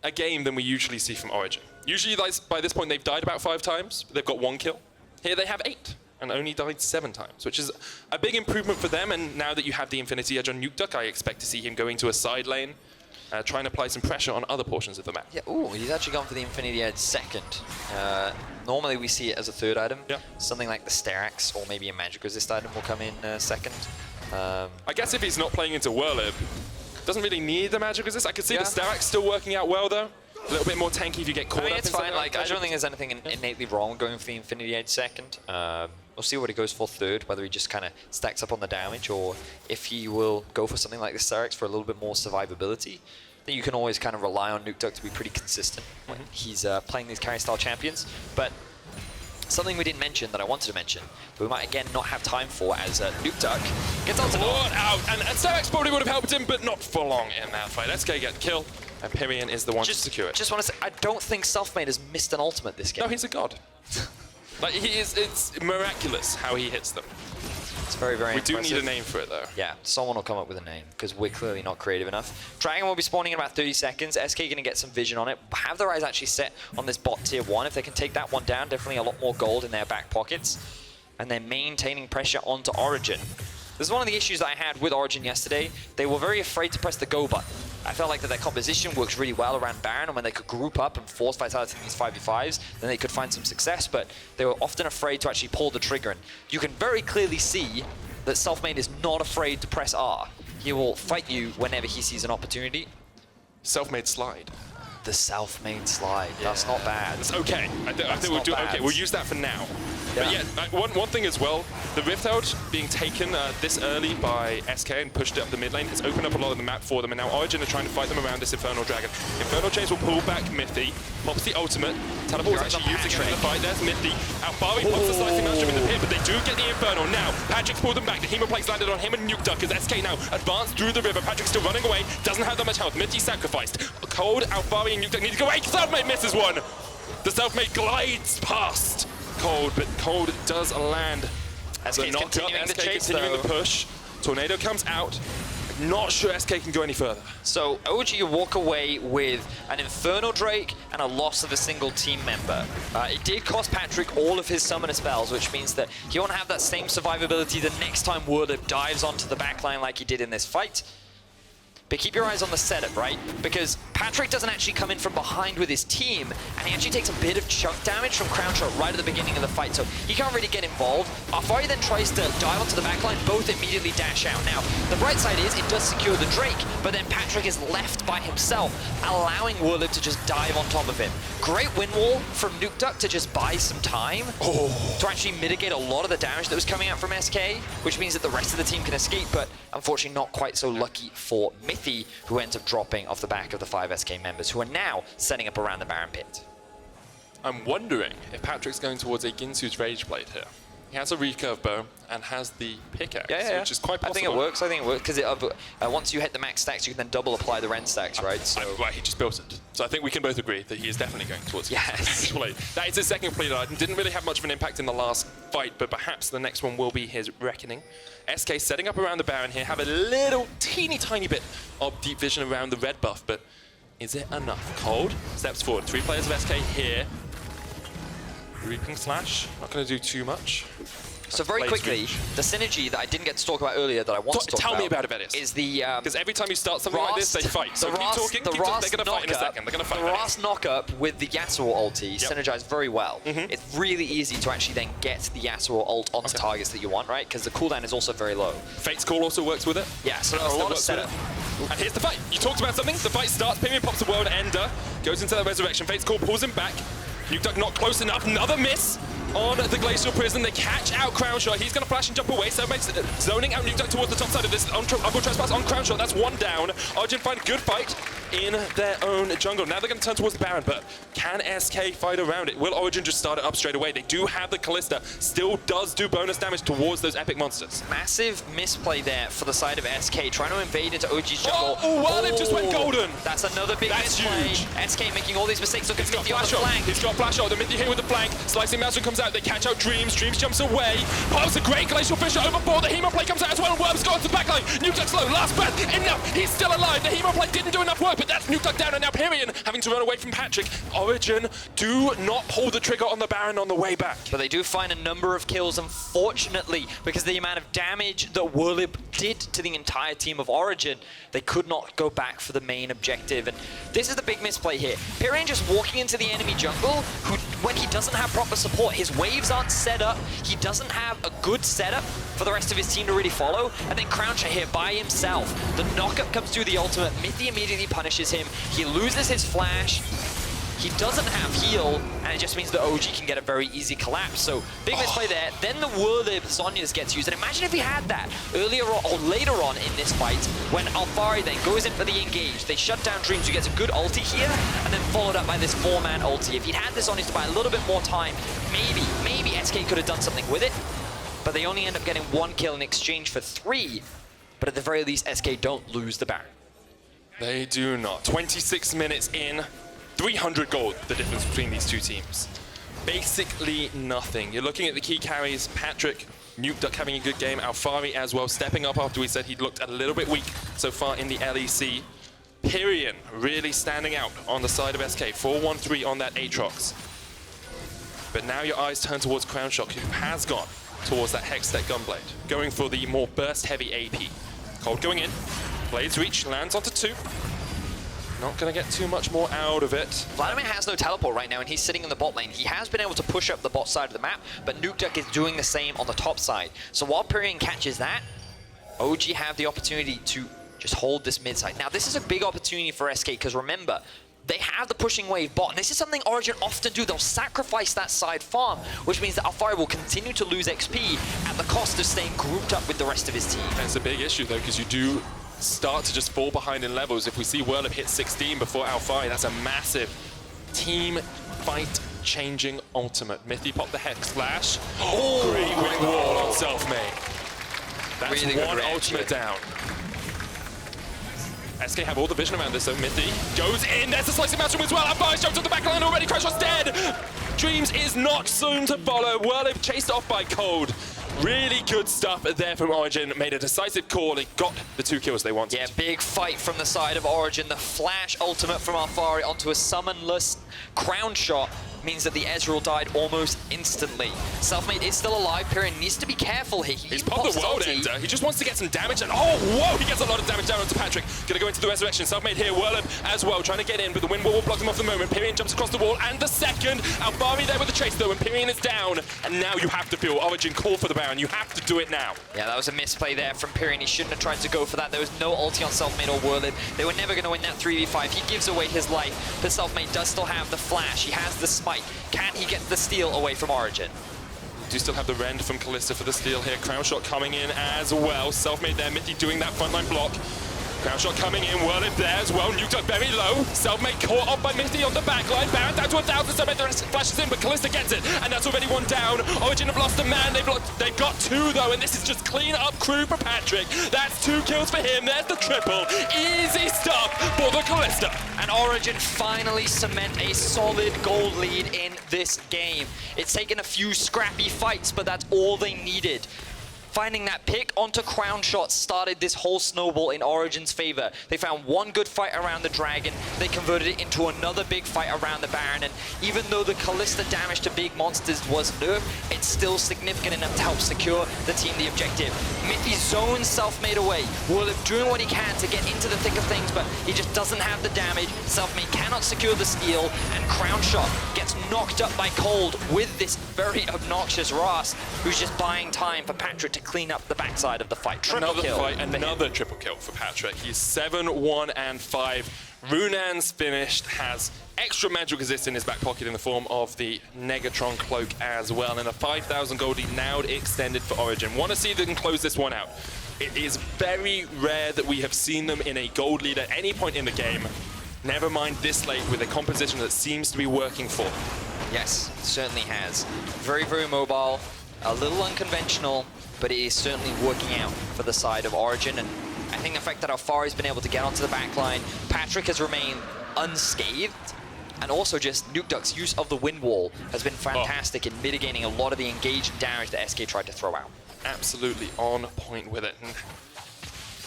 a game than we usually see from Origen. Usually by this point they've died about 5 times, they've got 1 kill. Here they have 8 and only died 7 times, which is a big improvement for them, and now that you have the Infinity Edge on Nukeduck, I expect to see him going to a side lane, trying to apply some pressure on other portions of the map. Yeah, ooh, he's actually gone for the Infinity Edge second. Normally we see it as a 3rd item. Yeah. Something like the Sterax or maybe a Magic Resist item will come in second. I guess if he's not playing into Werlyb, doesn't really need the Magic Resist. I could see the Sterax still working out well though. A little bit more tanky if you get caught up. It's fine. Like, I don't think there's anything innately wrong with going for the Infinity Edge second. We'll see what he goes for third, whether he just kind of stacks up on the damage or if he will go for something like the Sterex for a little bit more survivability. I think you can always kind of rely on Nukeduck to be pretty consistent when he's playing these carry-style champions. But something we didn't mention that I wanted to mention, but we might again not have time for, as Nukeduck gets onto out, and Sterex probably would have helped him, but not for long in that fight. SK get the kill, and Pirean is the one to secure it. Just want to say, I don't think Selfmade has missed an ultimate this game. No, he's a god. Like, it's miraculous how he hits them. It's very, very impressive. We do need a name for it, though. Yeah, someone will come up with a name, because we're clearly not creative enough. Dragon will be spawning in about 30 seconds. SK going to get some vision on it. Have their eyes actually set on this bot tier 1. If they can take that one down, definitely a lot more gold in their back pockets. And they're maintaining pressure onto Origen. This is one of the issues that I had with Origen yesterday. They were very afraid to press the go button. I felt like that their composition works really well around Baron, and when they could group up and force vitality in these 5v5s, then they could find some success, but they were often afraid to actually pull the trigger. And you can very clearly see that Selfmade is not afraid to press R. He will fight you whenever he sees an opportunity. Selfmade slide. The Selfmade slide. Yeah. That's not bad. It's okay. I think we'll do okay. We'll use that for now. Yeah. But yeah, one thing as well, the Rift out being taken this early by SK and pushed it up the mid lane has opened up a lot of the map for them, and now Origen are trying to fight them around this Infernal Dragon. Infernal Chains will pull back Mithy, pops the ultimate, Teleport is actually used against the fight. There's Mithy. Alphari pops the slicing maelstrom in the pit, but they do get the Infernal. Now, Patrik's pulled them back. The Hemoplague's landed on him and Nukeduck as SK now advanced through the river. Patrik's still running away, doesn't have that much health. Mithy sacrificed. Kold, Alphari, and Nukeduck need to go away. Selfmade misses one. The Selfmade glides past Kold, but Kold does land. SK's continuing the chase, continuing the push. Tornado comes out. Not sure SK can go any further. So OG walk away with an Infernal Drake and a loss of a single team member. It did cost Patrik all of his summoner spells, which means that he won't have that same survivability the next time Werlyb dives onto the backline like he did in this fight. But keep your eyes on the setup, right? Because Patrik doesn't actually come in from behind with his team, and he actually takes a bit of chunk damage from Crownshot right at the beginning of the fight, so he can't really get involved. Alphari then tries to dive onto the backline, both immediately dash out. Now, the bright side is it does secure the Drake, but then Patrik is left by himself, allowing Werlyb to just dive on top of him. Great win wall from Nukeduck to just buy some time to actually mitigate a lot of the damage that was coming out from SK, which means that the rest of the team can escape, but unfortunately not quite so lucky for Mithy, who ends up dropping off the back of the 5 SK members, who are now setting up around the Baron pit. I'm wondering if Patrik's going towards a Ginsu's Rage Blade here. He has a recurve bow and has the pickaxe, which is quite possible. I think it works, because once you hit the max stacks, you can then double apply the Ren stacks, right? So right, he just built it. So I think we can both agree that he is definitely going towards Rage Blade. That is his second complete item. Didn't really have much of an impact in the last fight, but perhaps the next one will be his reckoning. SK setting up around the Baron here, have a little teeny tiny bit of deep vision around the red buff, but is it enough? Kold steps forward. 3 players of SK here. Reaping Slash, not going to do too much. So very quickly, the synergy that I didn't get to talk about earlier that I want to talk about. Tell me about it, Vedius. Is the because every time you start something like this, they fight. So keep talking. They're going to fight in a second. They're going to fight. The Ras knock-up with the Yasuo ulti synergize very well. It's really easy to actually then get the Yasuo ult onto targets that you want, right? Because the cooldown is also very low. Fate's Call also works with it. Yeah, so a lot of setup. And here's the fight. You talked about something. The fight starts. Pirean pops the world ender. Goes into that resurrection. Fate's Call pulls him back. Nukeduck not close enough. Another miss on the Glacial Prison. They catch out Crownshot. He's going to flash and jump away. Selfmade's zoning out Nukeduck towards the top side of this. Uncle Trespass on Crownshot. That's one down. Origen find a good fight in their own jungle. Now they're going to turn towards the Baron, but can SK fight around it? Will Origen just start it up straight away? They do have the Kalista. Still does do bonus damage towards those epic monsters. Massive misplay there for the side of SK, trying to invade into OG's jungle. Werlyb just went golden. That's another big misplay. Huge. SK making all these mistakes. Look at Mithy on the flank. He's got flash out. The Mithy here with the flank. Slicing Maelstrom comes out. They catch out Dreams. Dreams jumps away. Pops a great Glacial Fissure overboard. The Hemoplay comes out as well. And Worm's got to the backline. Nukeduck's low. Last breath. Enough. He's still alive. The Hemoplay didn't do enough work, but that's Nukeduck down. And now Pirean having to run away from Patrik. Origen do not pull the trigger on the Baron on the way back. But they do find a number of kills, unfortunately, because the amount of damage that Werlyb did to the entire team of Origen, they could not go back for the main objective. And this is the big misplay here. Pirean just walking into the enemy jungle, who, when he doesn't have proper support, his waves aren't set up, he doesn't have a good setup for the rest of his team to really follow, and then Crownshot here by himself. The knockup comes through the ultimate, Mithy immediately punishes him, he loses his flash, He doesn't have heal, and it just means the OG can get a very easy collapse. So big misplay there. Then the Werlyb Sonya's gets used. And imagine if he had that earlier on, or later on in this fight, when Alphari then goes in for the engage. They shut down Dreams, who gets a good ulti here, and then followed up by this 4-man ulti. If he'd had this on his to buy a little bit more time, maybe SK could have done something with it. But they only end up getting 1 kill in exchange for 3. But at the very least, SK don't lose the Baron. They do not. 26 minutes in, 300 gold, the difference between these two teams. Basically nothing. You're looking at the key carries, Patrik, Nukeduck having a good game, Alphari as well, stepping up after we said he'd looked a little bit weak so far in the LEC. Pirean really standing out on the side of SK, 4-1-3 on that Aatrox. But now your eyes turn towards Crownshot, who has gone towards that Hex Tech Gunblade, going for the more burst-heavy AP. Kold going in, Blades reach, lands onto 2. Not going to get too much more out of it. Vladimir has no teleport right now, and he's sitting in the bot lane. He has been able to push up the bot side of the map, but Nukeduck is doing the same on the top side. So while Pirean catches that, OG have the opportunity to just hold this mid side. Now, this is a big opportunity for SK, because remember, they have the pushing wave bot, and this is something Origen often do. They'll sacrifice that side farm, which means that Alphari will continue to lose XP at the cost of staying grouped up with the rest of his team. That's a big issue, though, because you do start to just fall behind in levels. If we see Werlyb hit 16 before Alphari, that's a massive team fight changing ultimate. Mithy popped the Hex Slash. Oh, great wing wall on Selfmade. That's really one ultimate down. SK have all the vision around this, though. Mithy goes in. There's a slicing match from as well. Alphari's jumped on the back line already. Crownshot's dead. Dreams is not soon to follow. Werlyb chased off by Kold. Really good stuff there from Origen. Made a decisive call. They got the 2 kills they wanted. Yeah, big fight from the side of Origen. The flash ultimate from Alphari onto a summonless Crownshot means that the Ezreal died almost instantly. Selfmade is still alive. Pirean needs to be careful here. He's popped the World Ender. He just wants to get some damage. And oh, whoa! He gets a lot of damage down onto Patrik. Gonna go into the resurrection. Selfmade here. Werlyb as well, trying to get in, but the wind wall will block him off the moment. Pirean jumps across the wall, and the second. Alphari there with the chase, though, and Pirean is down. And now you have to feel Origen call for the Baron. You have to do it now. Yeah, that was a misplay there from Pirean. He shouldn't have tried to go for that. There was no ulti on Selfmade or Werlyb. They were never going to win that 3v5. He gives away his life, but Selfmade does still have the flash. He has the smite. Can he get the steal away from Origen? Do still have the rend from Kalista for the steal here. Crownshot coming in as well. Selfmade there. Mithy doing that frontline block. Crownshot coming in. Werlyb there as well. Nukeduck very low. Selfmade caught up by Mithy on the backline. Baron down to 1,000. Selfmade flashes in, but Kalista gets it. And that's already 1 down. Origen have lost a man. They've got 2, though. And this is just clean up crew for Patrik. That's 2 kills for him. There's the triple. Easy stuff for the Kalista. And Origen finally cement a solid gold lead in this game. It's taken a few scrappy fights, but that's all they needed. Finding that pick onto Crownshot started this whole snowball in Origen's favor. They found one good fight around the Dragon, they converted it into another big fight around the Baron, and even though the Kalista damage to big monsters was nerfed, it's still significant enough to help secure the team the objective. Mithy zones Selfmade away. Werlyb doing what he can to get into the thick of things, but he just doesn't have the damage. Selfmade cannot secure the steal, and Crownshot gets knocked up by Kold with this very obnoxious Ras, who's just buying time for Patrik to clean up the backside of the fight. Another triple kill for Patrik. He's 7-1-5. Runan's finished, has extra magic resist in his back pocket in the form of the Negatron cloak as well, and a 5,000 gold lead now extended for Origen. Want to see if they can close this one out. It is very rare that we have seen them in a gold lead at any point in the game. Never mind this late with a composition that seems to be working for them. Yes, it certainly has. Very, very mobile, a little unconventional, but it is certainly working out for the side of Origen. And I think the fact that Alphari's been able to get onto the backline, Patrik has remained unscathed, and also just Nukeduck's use of the wind wall has been fantastic in mitigating a lot of the engaged damage that SK tried to throw out. Absolutely on point with it.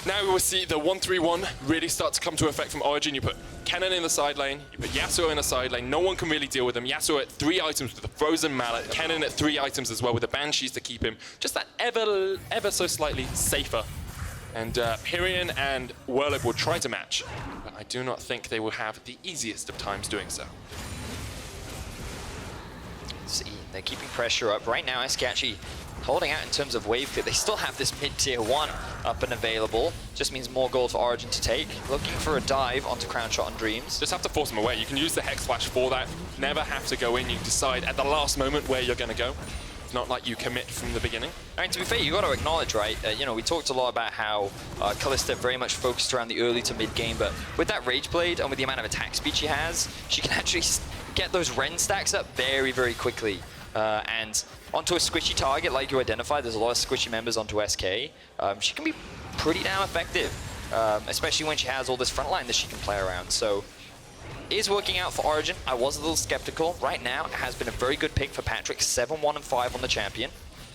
Now we will see the 1-3-1 really start to come to effect from Origen. You put Kennen in the side lane, you put Yasuo in the side lane, no one can really deal with him. Yasuo at 3 items with the Frozen Mallet, Kennen at 3 items as well with the Banshees to keep him just that ever so slightly safer. And Pirean and Werlyb will try to match, but I do not think they will have the easiest of times doing so. see. They're keeping pressure up. Right now, SK actually holding out in terms of wave clear. They still have this mid-tier 1 up and available. Just means more gold for Origen to take. Looking for a dive onto Crownshot and Dreams. Just have to force them away. You can use the Hex Flash for that. Never have to go in. You decide at the last moment where you're going to go. It's not like you commit from the beginning. I mean, to be fair, you got to acknowledge, right? You know, we talked a lot about how Kalista very much focused around the early to mid game, but with that Rage Blade and with the amount of attack speed she has, she can actually get those Ren stacks up very, very quickly. And onto a squishy target like you identified, there's a lot of squishy members onto SK. She can be pretty damn effective, especially when she has all this front line that she can play around. So it is working out for Origen. I was a little skeptical. Right now, it has been a very good pick for Patrik, 7-1-5 on the champion.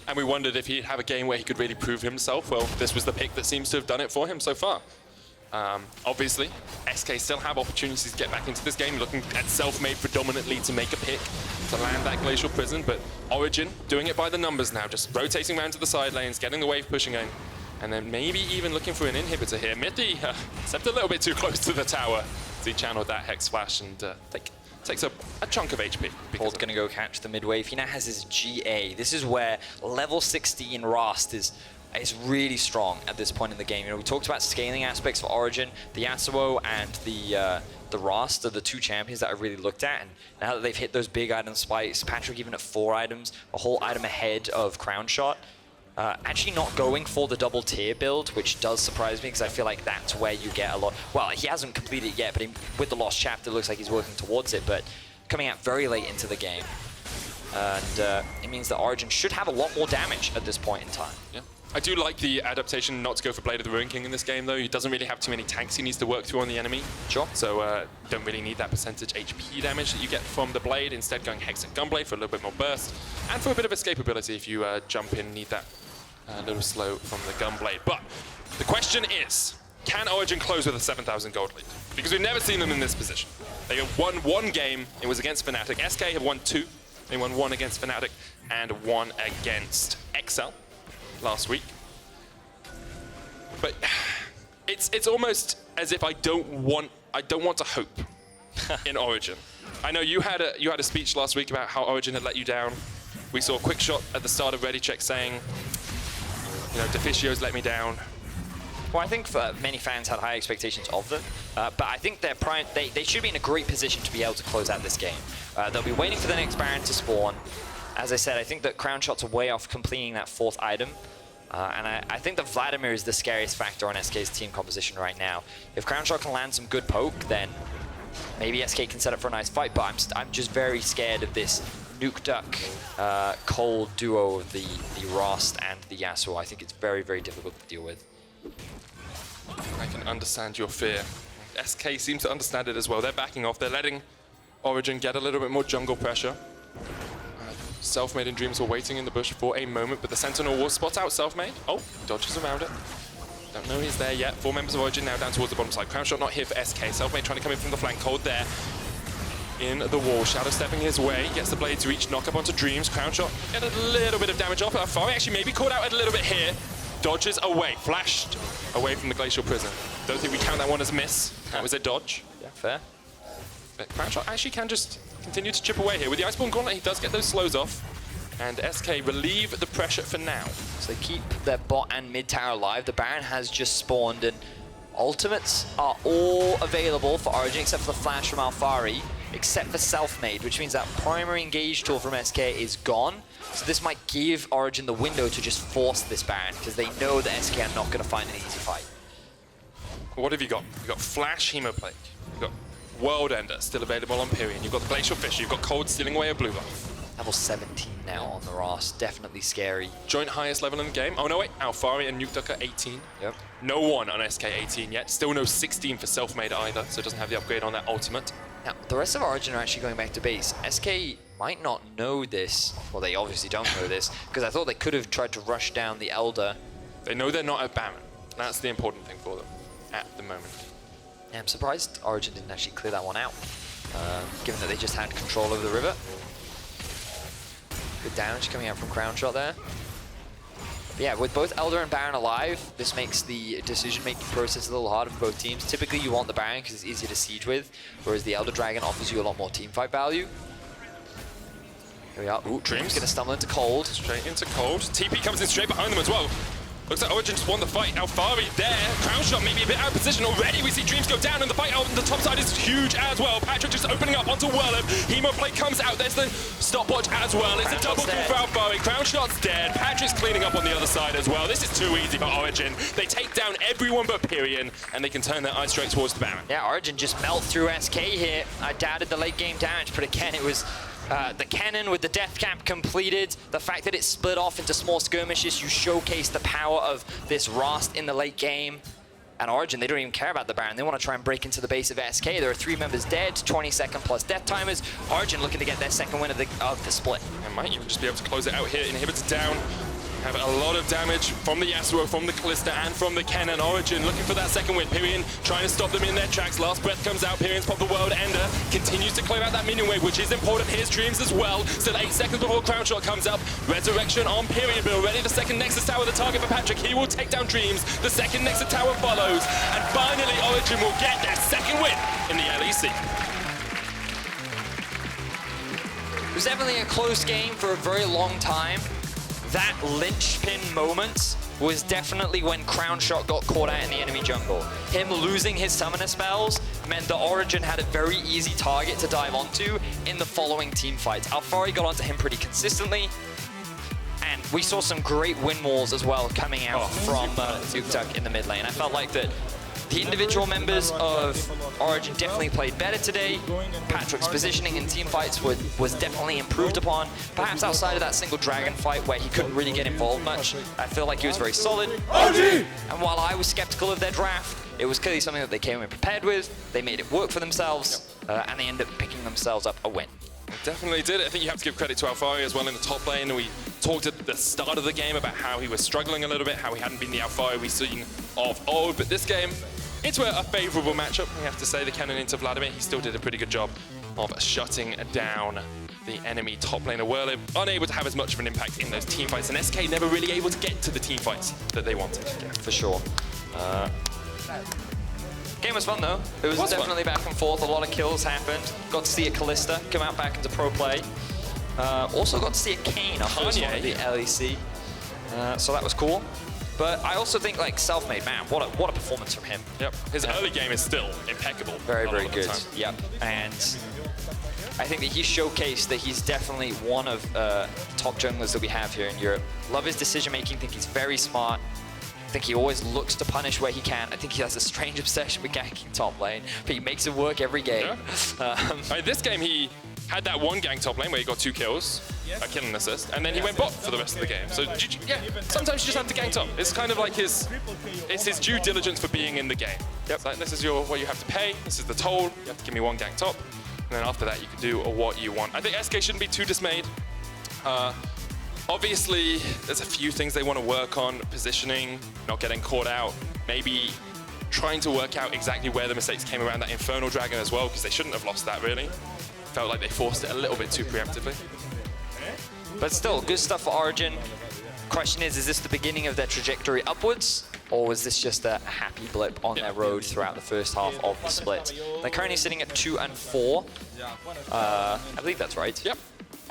And we wondered if he'd have a game where he could really prove himself. Well, this was the pick that seems to have done it for him so far. Obviously, SK still have opportunities to get back into this game, looking at Selfmade predominantly to make a pick to land that Glacial Prison, but Origen doing it by the numbers now, just rotating around to the side lanes, getting the wave pushing in, and then maybe even looking for an inhibitor here. Mithy stepped a little bit too close to the tower as he channeled that Hex Flash and takes a chunk of HP. Kold's going to go catch the mid wave. He now has his GA. This is where level 16 Rast is really strong at this point in the game. You know, we talked about scaling aspects for Origen. The Yasuo and the Rast are the two champions that I really looked at, and now that they've hit those big item spikes, Patrik even at 4 items, a whole item ahead of Crownshot. Actually not going for the double tier build, which does surprise me because I feel like that's where you get a lot. Well, he hasn't completed it yet, but with the Lost Chapter, it looks like he's working towards it, but coming out very late into the game. And it means that Origen should have a lot more damage at this point in time. Yeah. I do like the adaptation not to go for Blade of the Ruin King in this game, though. He doesn't really have too many tanks he needs to work through on the enemy. Sure. So don't really need that percentage HP damage that you get from the Blade. Instead, going Hex and Gunblade for a little bit more burst. And for a bit of escapability if you jump in, need that a little slow from the Gunblade. But the question is, can Origen close with a 7,000 gold lead? Because we've never seen them in this position. They have won 1 game, it was against Fnatic. SK have won 2. They won 1 against Fnatic and 1 against XL last week. But it's almost as if I don't want to hope in Origen. I know you had a speech last week about how Origen had let you down. We saw Quickshot at the start of Ready Check saying, you know, Deficio's let me down. Well, I think many fans had high expectations of them, but I think they should be in a great position to be able to close out this game. They'll be waiting for the next Baron to spawn. As I said, I think that Crownshot's a way off completing that 4th item. And I think that Vladimir is the scariest factor on SK's team composition right now. If Crownshot can land some good poke, then maybe SK can set up for a nice fight, but I'm just very scared of this Nukeduck, Kold duo of the Rast and the Yasuo. I think it's very, very difficult to deal with. I can understand your fear. SK seems to understand it as well. They're backing off. They're letting Origen get a little bit more jungle pressure. Selfmade and Dreams were waiting in the bush for a moment, but the Sentinel will spot out Selfmade. Oh, dodges around it. Don't know he's there yet. 4 members of Origen now down towards the bottom side. Crownshot not here for SK. Selfmade trying to come in from the flank. Kold there in the wall. Shadow stepping his way. Gets the blade to reach. Knock up onto Dreams. Crownshot get a little bit of damage off. Alphari actually maybe caught out a little bit here. Dodges away. Flashed away from the Glacial Prison. Don't think we count that one as miss. That was a dodge. Yeah, fair. But Crownshot actually can just continue to chip away here. With the Iceborne Gauntlet, he does get those slows off. And SK relieve the pressure for now. So they keep their bot and mid tower alive. The Baron has just spawned, and ultimates are all available for Origen except for the flash from Alphari, except for Selfmade, which means that primary engage tool from SK is gone. So this might give Origen the window to just force this Baron, because they know that SK are not going to find an easy fight. What have you got? You've got Flash Hemoplague. You've got World Ender still available on Pirean. You've got the Glacial Fish. You've got Kold stealing away a blue buff. Level 17 now on the Rast. Definitely scary. Joint highest level in the game. Oh no, wait. Alphari and Nukeduck are 18. Yep. No one on SK 18 yet. Still no 16 for Selfmade either, so it doesn't have the upgrade on that ultimate. Now, the rest of Origen are actually going back to base. SK might not know this. Well, they obviously don't know this, because I thought they could have tried to rush down the Elder. They know they're not at Baron. That's the important thing for them at the moment. Yeah, I'm surprised Origen didn't actually clear that one out, given that they just had control over the river. Good damage coming out from Crownshot there. But yeah, with both Elder and Baron alive, this makes the decision-making process a little harder for both teams. Typically, you want the Baron because it's easier to siege with, whereas the Elder Dragon offers you a lot more teamfight value. Here we are. Ooh, Dream's gonna stumble into Kold. Straight into Kold. TP comes in straight behind them as well. Looks like Origen just won the fight. Alphari there. Crownshot maybe a bit out of position already. We see Dreams go down and the fight out on the top side is huge as well. Patrik just opening up onto Werlyb. Hemo play comes out. There's the stopwatch as well. It's a double kill for Alphari. Crownshot's dead. Patrik's cleaning up on the other side as well. This is too easy for Origen. They take down everyone but Pirean and they can turn their eyes straight towards the Baron. Yeah, Origen just melt through SK here. I doubted the late game damage, but again, it was the Kennen with the death cap completed. The fact that it split off into small skirmishes, you showcase the power of this Rast in the late game. And Origen, they don't even care about the Baron. They want to try and break into the base of SK. There are 3 members dead, 20-second plus death timers. Origen looking to get their second win of the split. And might even just be able to close it out here. Inhibitors down. Have a lot of damage from the Yasuo, from the Kalista, and from the Kennen. Origen looking for that second win. Pirean trying to stop them in their tracks. Last breath comes out. Pirean's popped the world ender. Continues to clear out that minion wave, which is important. Here's Dreams as well. Still 8 seconds before Crownshot comes up. Resurrection on Pirean, but already the second Nexus Tower, the target for Patrik. He will take down Dreams. The second Nexus Tower follows. And finally, Origen will get their second win in the LEC. It was definitely a close game for a very long time. That linchpin moment was definitely when Crownshot got caught out in the enemy jungle. Him losing his summoner spells meant that Origen had a very easy target to dive onto in the following team fights. Alphari got onto him pretty consistently, and we saw some great win walls as well coming out from Nukeduck in the mid lane. I felt like that the individual members of Origen definitely played better today. Patrik's positioning in team fights was definitely improved upon. Perhaps outside of that single dragon fight where he couldn't really get involved much, I feel like he was very solid. And while I was skeptical of their draft, it was clearly something that they came in prepared with. They made it work for themselves, and they ended up picking themselves up a win. Definitely did. I think you have to give credit to Alphari as well in the top lane. We talked at the start of the game about how he was struggling a little bit, how he hadn't been the Alphari we've seen of old. But this game, into a favourable matchup, we have to say. The Kennen into Vladimir, he still did a pretty good job of shutting down the enemy top laner. Werlyb unable to have as much of an impact in those team fights, and SK never really able to get to the team fights that they wanted. Yeah, for sure. Game was fun though. It was definitely fun. Back and forth. A lot of kills happened. Got to see a Kalista come out back into pro play. Also got to see a Kayn, our first one of the LEC. So that was cool. But I also think like Selfmade, man, what a performance from him. Yep. His early game is still impeccable. Very, very good. Yep. And I think that he showcased that he's definitely one of the top junglers that we have here in Europe. Love his decision making. Think he's very smart. I think he always looks to punish where he can. I think he has a strange obsession with ganking top lane, but he makes it work every game. Yeah. This game, he had that one gank top lane where he got 2 kills, a kill and assist, and then he went bot for the rest of the game. So yeah, sometimes you just have to gank top. It's kind of like his due diligence for being in the game. Yep. Like, this is what you have to pay. This is the toll. You have to give me 1 gank top, and then after that you can do what you want. I think SK shouldn't be too dismayed. Obviously, there's a few things they want to work on. Positioning, not getting caught out, maybe trying to work out exactly where the mistakes came around that Infernal Dragon as well, because they shouldn't have lost that, really. Felt like they forced it a little bit too preemptively. But still, good stuff for Origen. Question is this the beginning of their trajectory upwards? Or was this just a happy blip on their road throughout the first half of the split? They're currently sitting at 2 and 4. I believe that's right. Yep.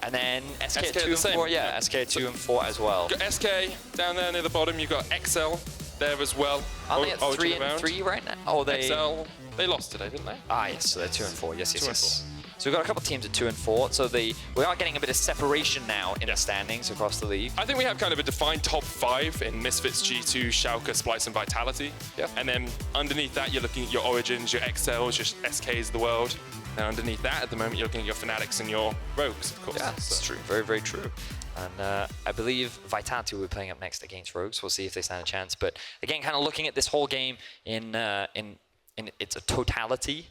And then SK at 2 and 4, yeah, SK at 2 and 4 as well. Got SK down there near the bottom. You've got XL there as well. Are they at 3 and 3 right now? Oh, XL, they lost today, didn't they? Ah, yes, so they're 2 and 4. Yes, yes, yes. So we've got a couple of teams at 2 and 4. So we are getting a bit of separation now in the standings across the league. I think we have kind of a defined top 5 in Misfits, G2, Schalke, Splice, and Vitality. Yep. And then underneath that, you're looking at your Origins, your XLs, your SKs of the world. And underneath that, at the moment, you're looking at your Fanatics and your Rogues, of course. Yeah, that's true. Very, very true. And I believe Vitality will be playing up next against Rogues. We'll see if they stand a chance. But again, kind of looking at this whole game in its totality,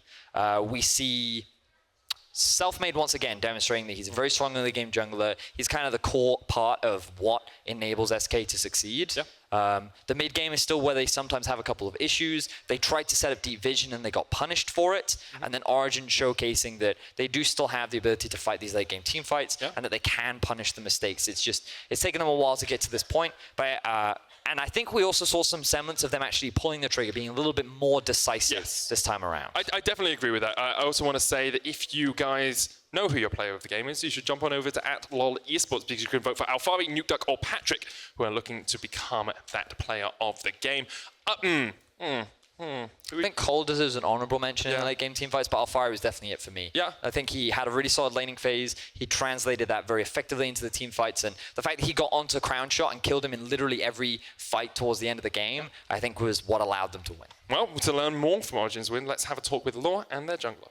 we see Selfmade once again demonstrating that he's a very strong early game jungler. He's kind of the core part of what enables SK to succeed. Yeah. The mid game is still where they sometimes have a couple of issues. They tried to set up deep vision and they got punished for it. And then Origen showcasing that they do still have the ability to fight these late game team fights and that they can punish the mistakes. It's taken them a while to get to this point. But and I think we also saw some semblance of them actually pulling the trigger, being a little bit more decisive this time around. I definitely agree with that. I also want to say that if you guys know who your player of the game is, you should jump on over to @LOL Esports because you can vote for Alphari, Nukeduck, or Patrik, who are looking to become that player of the game. I think Kold deserves an honourable mention in Yeah. the late game team fights, but Alphari was definitely it for me. Yeah. I think he had a really solid laning phase. He translated that very effectively into the team fights, and the fact that he got onto Crownshot and killed him in literally every fight towards the end of the game, I think was what allowed them to win. Well, to learn more from Origen's win, let's have a talk with Laure and their jungler.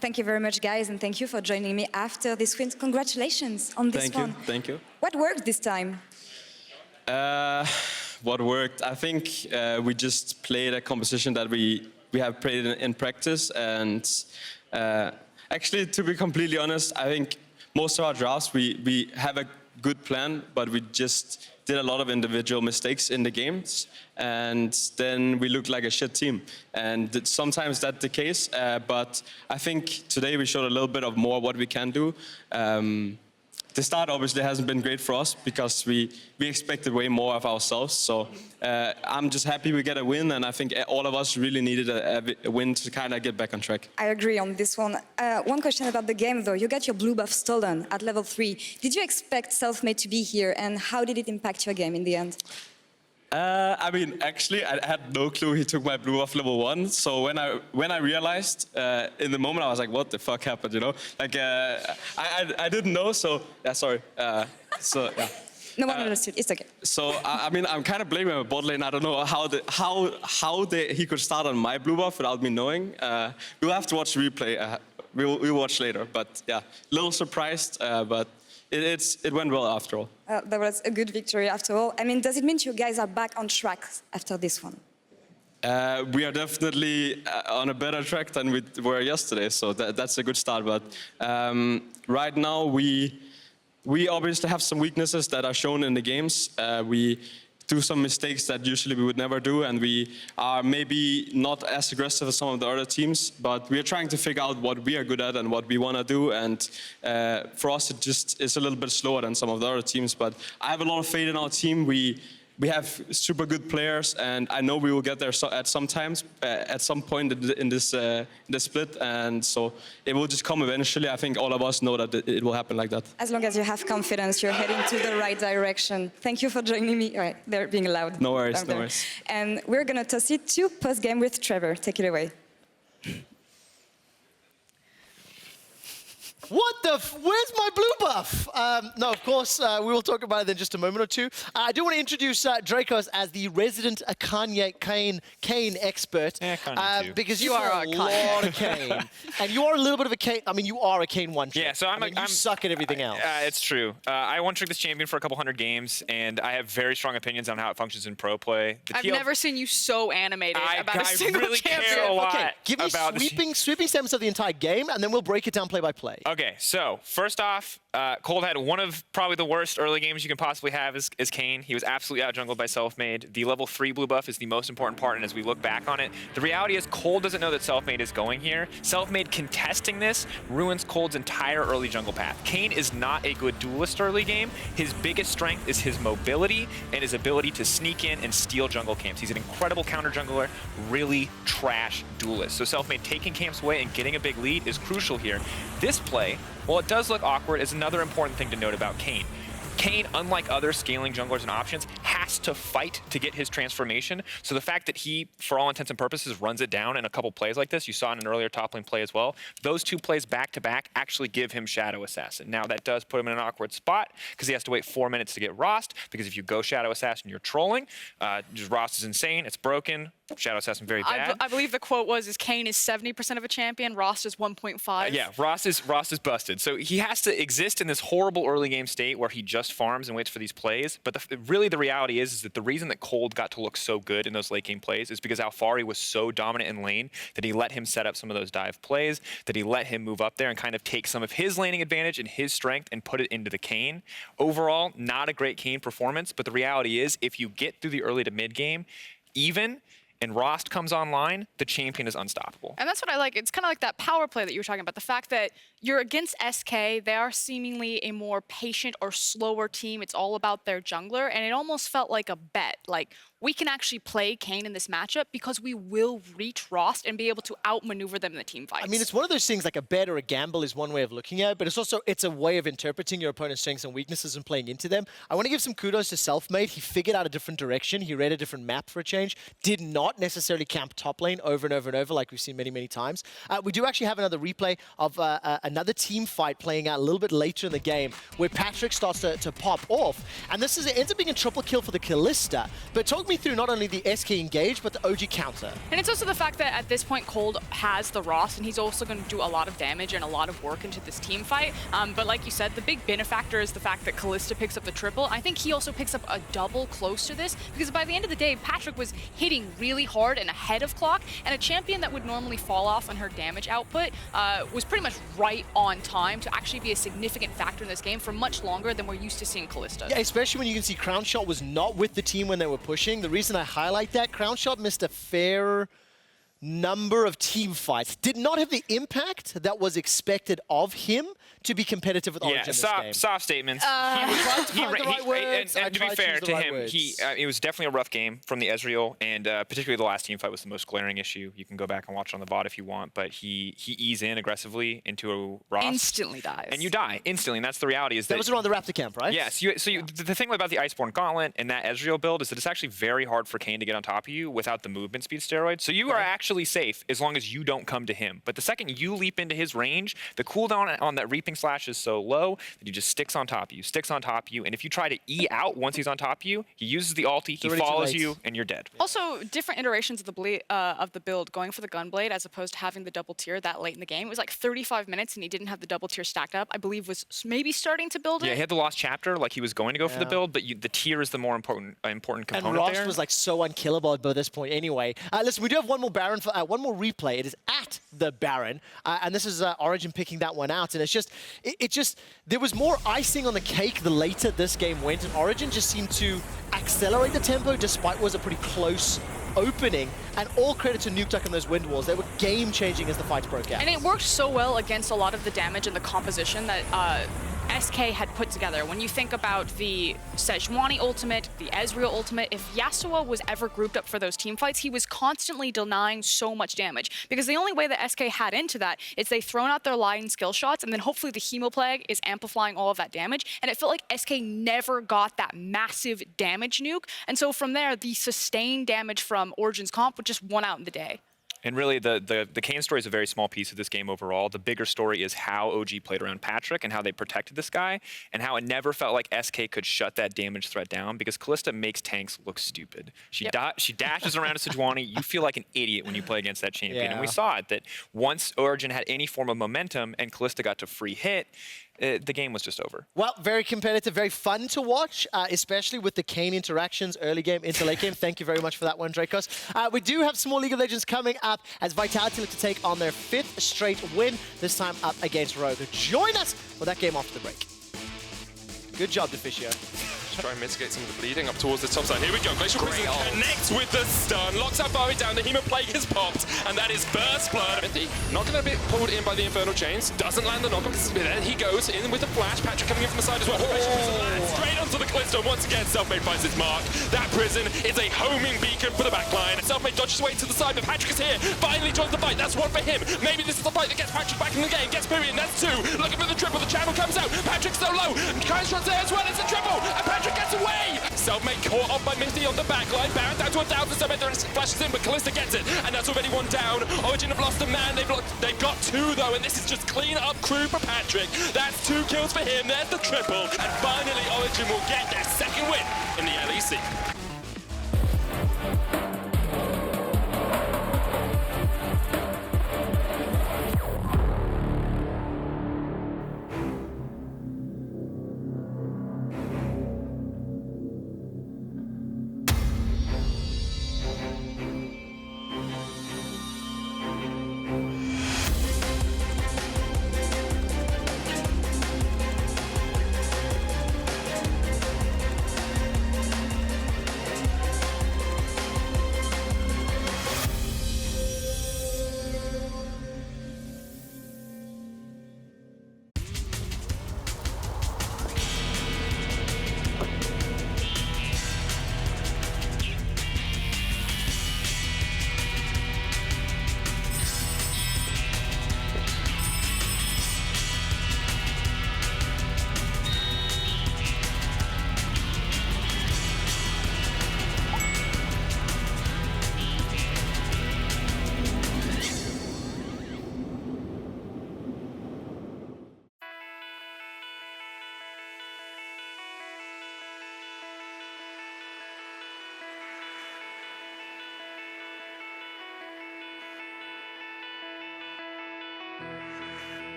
Thank you very much, guys, and thank you for joining me after this win. Congratulations on this one. Thank you. What worked this time? What worked? I think we just played a composition that we have played in practice, and actually, to be completely honest, I think most of our drafts we have a good plan, but we just did a lot of individual mistakes in the games, and then we looked like a shit team. And sometimes that's the case, but I think today we showed a little bit of more what we can do. The start obviously hasn't been great for us because we expected way more of ourselves. So I'm just happy we get a win, and I think all of us really needed a win to kind of get back on track. I agree on this one. One question about the game, though. You got your blue buff stolen at level 3. Did you expect Selfmade to be here, and how did it impact your game in the end? I mean, actually, I had no clue he took my blue off level 1. So when I realized in the moment, I was like, "What the fuck happened?" You know, like I didn't know. So yeah, sorry. So yeah. No one understood. It's okay. So I mean, I'm kind of blaming my bot lane. I don't know how he could start on my blue buff without me knowing. We'll have to watch the replay. We'll watch later. But yeah, little surprised, but. It went well after all. That was a good victory after all. I mean, does it mean you guys are back on track after this one? We are definitely on a better track than we were yesterday, so that's a good start. But right now, we obviously have some weaknesses that are shown in the games. We do some mistakes that usually we would never do, and we are maybe not as aggressive as some of the other teams, but we are trying to figure out what we are good at and what we want to do, and for us it just is a little bit slower than some of the other teams, but I have a lot of faith in our team. We have super good players, and I know we will get there at some point in this split, and so it will just come eventually. I think all of us know that it will happen like that. As long as you have confidence, you're heading to the right direction. Thank you for joining me. All right, they're being loud. No worries, no worries. And we're gonna toss it to post-game with Trevor. Take it away. What the where's my blue buff? No, of course, we will talk about it in just a moment or two. I do want to introduce Drakos as the resident Kayn expert. Yeah, Kanye too. Because you are a lot of Kayn. And you are a little bit of a Kayn, I mean, you are a Kayn one-trick. Yeah, so you suck at everything else. It's true. I one-trick this champion for a couple hundred games, and I have very strong opinions on how it functions in pro play. I've never seen you so animated about a single really champion. care a lot Okay, give me about sweeping statements of the entire game, and then we'll break it down play by play. Okay, so first off, Kold had one of probably the worst early games you can possibly have as Kayn. He was absolutely out-jungled by Selfmade. The level 3 blue buff is the most important part, and as we look back on it, the reality is Kold doesn't know that Selfmade is going here. Selfmade contesting this ruins Kold's entire early jungle path. Kayn is not a good duelist early game. His biggest strength is his mobility and his ability to sneak in and steal jungle camps. He's an incredible counter jungler, really trash duelist. So Selfmade taking camps away and getting a big lead is crucial here. This play, while it does look awkward, is another important thing to note about Kayn. Kayn, unlike other scaling junglers and options, has to fight to get his transformation. So the fact that he, for all intents and purposes, runs it down in a couple plays like this, you saw in an earlier top lane play as well, those two plays back-to-back actually give him Shadow Assassin. Now that does put him in an awkward spot because he has to wait 4 minutes to get Rost, because if you go Shadow Assassin, you're trolling. Rost is insane, it's broken. Shadow Assassin very bad. I believe the quote was, Kayn is 70% of a champion, Rost is 1.5. Yeah, Rost is busted. So he has to exist in this horrible early game state where he just farms and waits for these plays. But really the reality is that the reason that Kold got to look so good in those late game plays is because Alphari was so dominant in lane that he let him set up some of those dive plays, that he let him move up there and kind of take some of his laning advantage and his strength and put it into the Kayn. Overall, not a great Kayn performance, but the reality is if you get through the early to mid game, and Rost comes online, the champion is unstoppable. And that's what I like. It's kind of like that power play that you were talking about. The fact that you're against SK, they are seemingly a more patient or slower team. It's all about their jungler, and it almost felt like a bet. Like, we can actually play Kayn in this matchup because we will reach Rost and be able to outmaneuver them in the team fights. I mean, it's one of those things, like a bet or a gamble is one way of looking at it, but it's a way of interpreting your opponent's strengths and weaknesses and playing into them. I want to give some kudos to Selfmade. He figured out a different direction. He read a different map for a change. Did not necessarily camp top lane over and over and over like we've seen many, many times. We do actually have another replay of another team fight playing out a little bit later in the game where Patrik starts to pop off. And this ends up being a triple kill for the Kalista. But talk me through not only the SK engage, but the OG counter. And it's also the fact that at this point, Kold has the Rost, and he's also going to do a lot of damage and a lot of work into this team fight. But like you said, the big benefactor is the fact that Kalista picks up the triple. I think he also picks up a double close to this, because by the end of the day, Patrik was hitting really hard and ahead of clock, and a champion that would normally fall off on her damage output was pretty much right on time to actually be a significant factor in this game for much longer than we're used to seeing Kalista. Yeah, especially when you can see Crownshot was not with the team when they were pushing. The reason I highlight that, Crownshot missed a fair number of team fights. Did not have the impact that was expected of him to be competitive with Origen in this game. Soft statements. And to be fair to him, it was definitely a rough game from the Ezreal, and particularly the last team fight was the most glaring issue. You can go back and watch it on the VoD if you want, but he eased in aggressively into a Rost. Instantly dies. And you die instantly, and that's the reality. That was around the Raptor camp, right? Yes. The thing about the Iceborne Gauntlet and that Ezreal build is that it's actually very hard for Kayn to get on top of you without the movement speed steroid. So you are actually safe as long as you don't come to him. But the second you leap into his range, the cooldown on that reaping slash is so low that he just sticks on top of you, and if you try to E out once he's on top of you, he uses the ulti, he follows you, and you're dead. Also, different iterations of the build, going for the Gunblade as opposed to having the double tier that late in the game. It was like 35 minutes and he didn't have the double tier stacked up. I believe was maybe starting to build it. Yeah, he had the lost chapter, like he was going to go for the build, but the tier is the more important component and Rost there. was like so unkillable by this point anyway. Listen, we do have one more Baron, one more replay. It is at the Baron, and this is Origen picking that one out, and it's just, there was more icing on the cake the later this game went, and Origen just seemed to accelerate the tempo despite what was a pretty close opening, and all credit to Nukeduck and those wind walls. They were game-changing as the fights broke out. And it worked so well against a lot of the damage and the composition that SK had put together. When you think about the Sejuani ultimate, the Ezreal ultimate, if Yasuo was ever grouped up for those team fights, he was constantly denying so much damage. Because the only way that SK had into that is they thrown out their line skill shots, and then hopefully the Hemoplague is amplifying all of that damage. And it felt like SK never got that massive damage nuke. And so from there, the sustained damage from Origen's comp would just won out in the day. And really, the Kayn story is a very small piece of this game overall. The bigger story is how OG played around Patrik and how they protected this guy, and how it never felt like SK could shut that damage threat down, because Kalista makes tanks look stupid. She dashes around a Sejuani. You feel like an idiot when you play against that champion. And we saw it, that once Origen had any form of momentum and Kalista got to free hit, the game was just over. Well, very competitive, very fun to watch, especially with the Kayn interactions, early game into late game. Thank you very much for that one, Drakos. We do have some more League of Legends coming up as Vitality look to take on their 5th straight win, this time up against Rogue. Join us for that game after the break. Good job, Deficio. Try and mitigate some of the bleeding up towards the top side. Here we go. Glacial Prison connects with the stun. Locks Alphari down. The Hemoplague is popped. And that is Burst Blood. Mithy not going to be pulled in by the Infernal Chains. Doesn't land the knock-up. Then he goes in with the flash. Patrik coming in from the side as well. Glacial Prison lands straight onto the Kalista. Once again, Selfmade finds his mark. That prison is a homing beacon for the backline. Selfmade dodges away to the side, but Patrik is here. Finally joins the fight. That's one for him. Maybe this is the fight that gets Patrik back in the game. Gets Pirean. That's 2. Looking for the triple. The channel comes out. Patrik's so low. Kayn's there as well. It's a triple. And Patrik gets away. Selfmade caught off by Mithy on the backline. Baron down to 1,000. Selfmade flashes in, but Kalista gets it. And that's already one down. Origen have lost a man. They've got 2 though, and this is just clean up crew for Patrik. That's 2 kills for him. There's the triple. And finally, Origen will get their 2nd win in the LEC.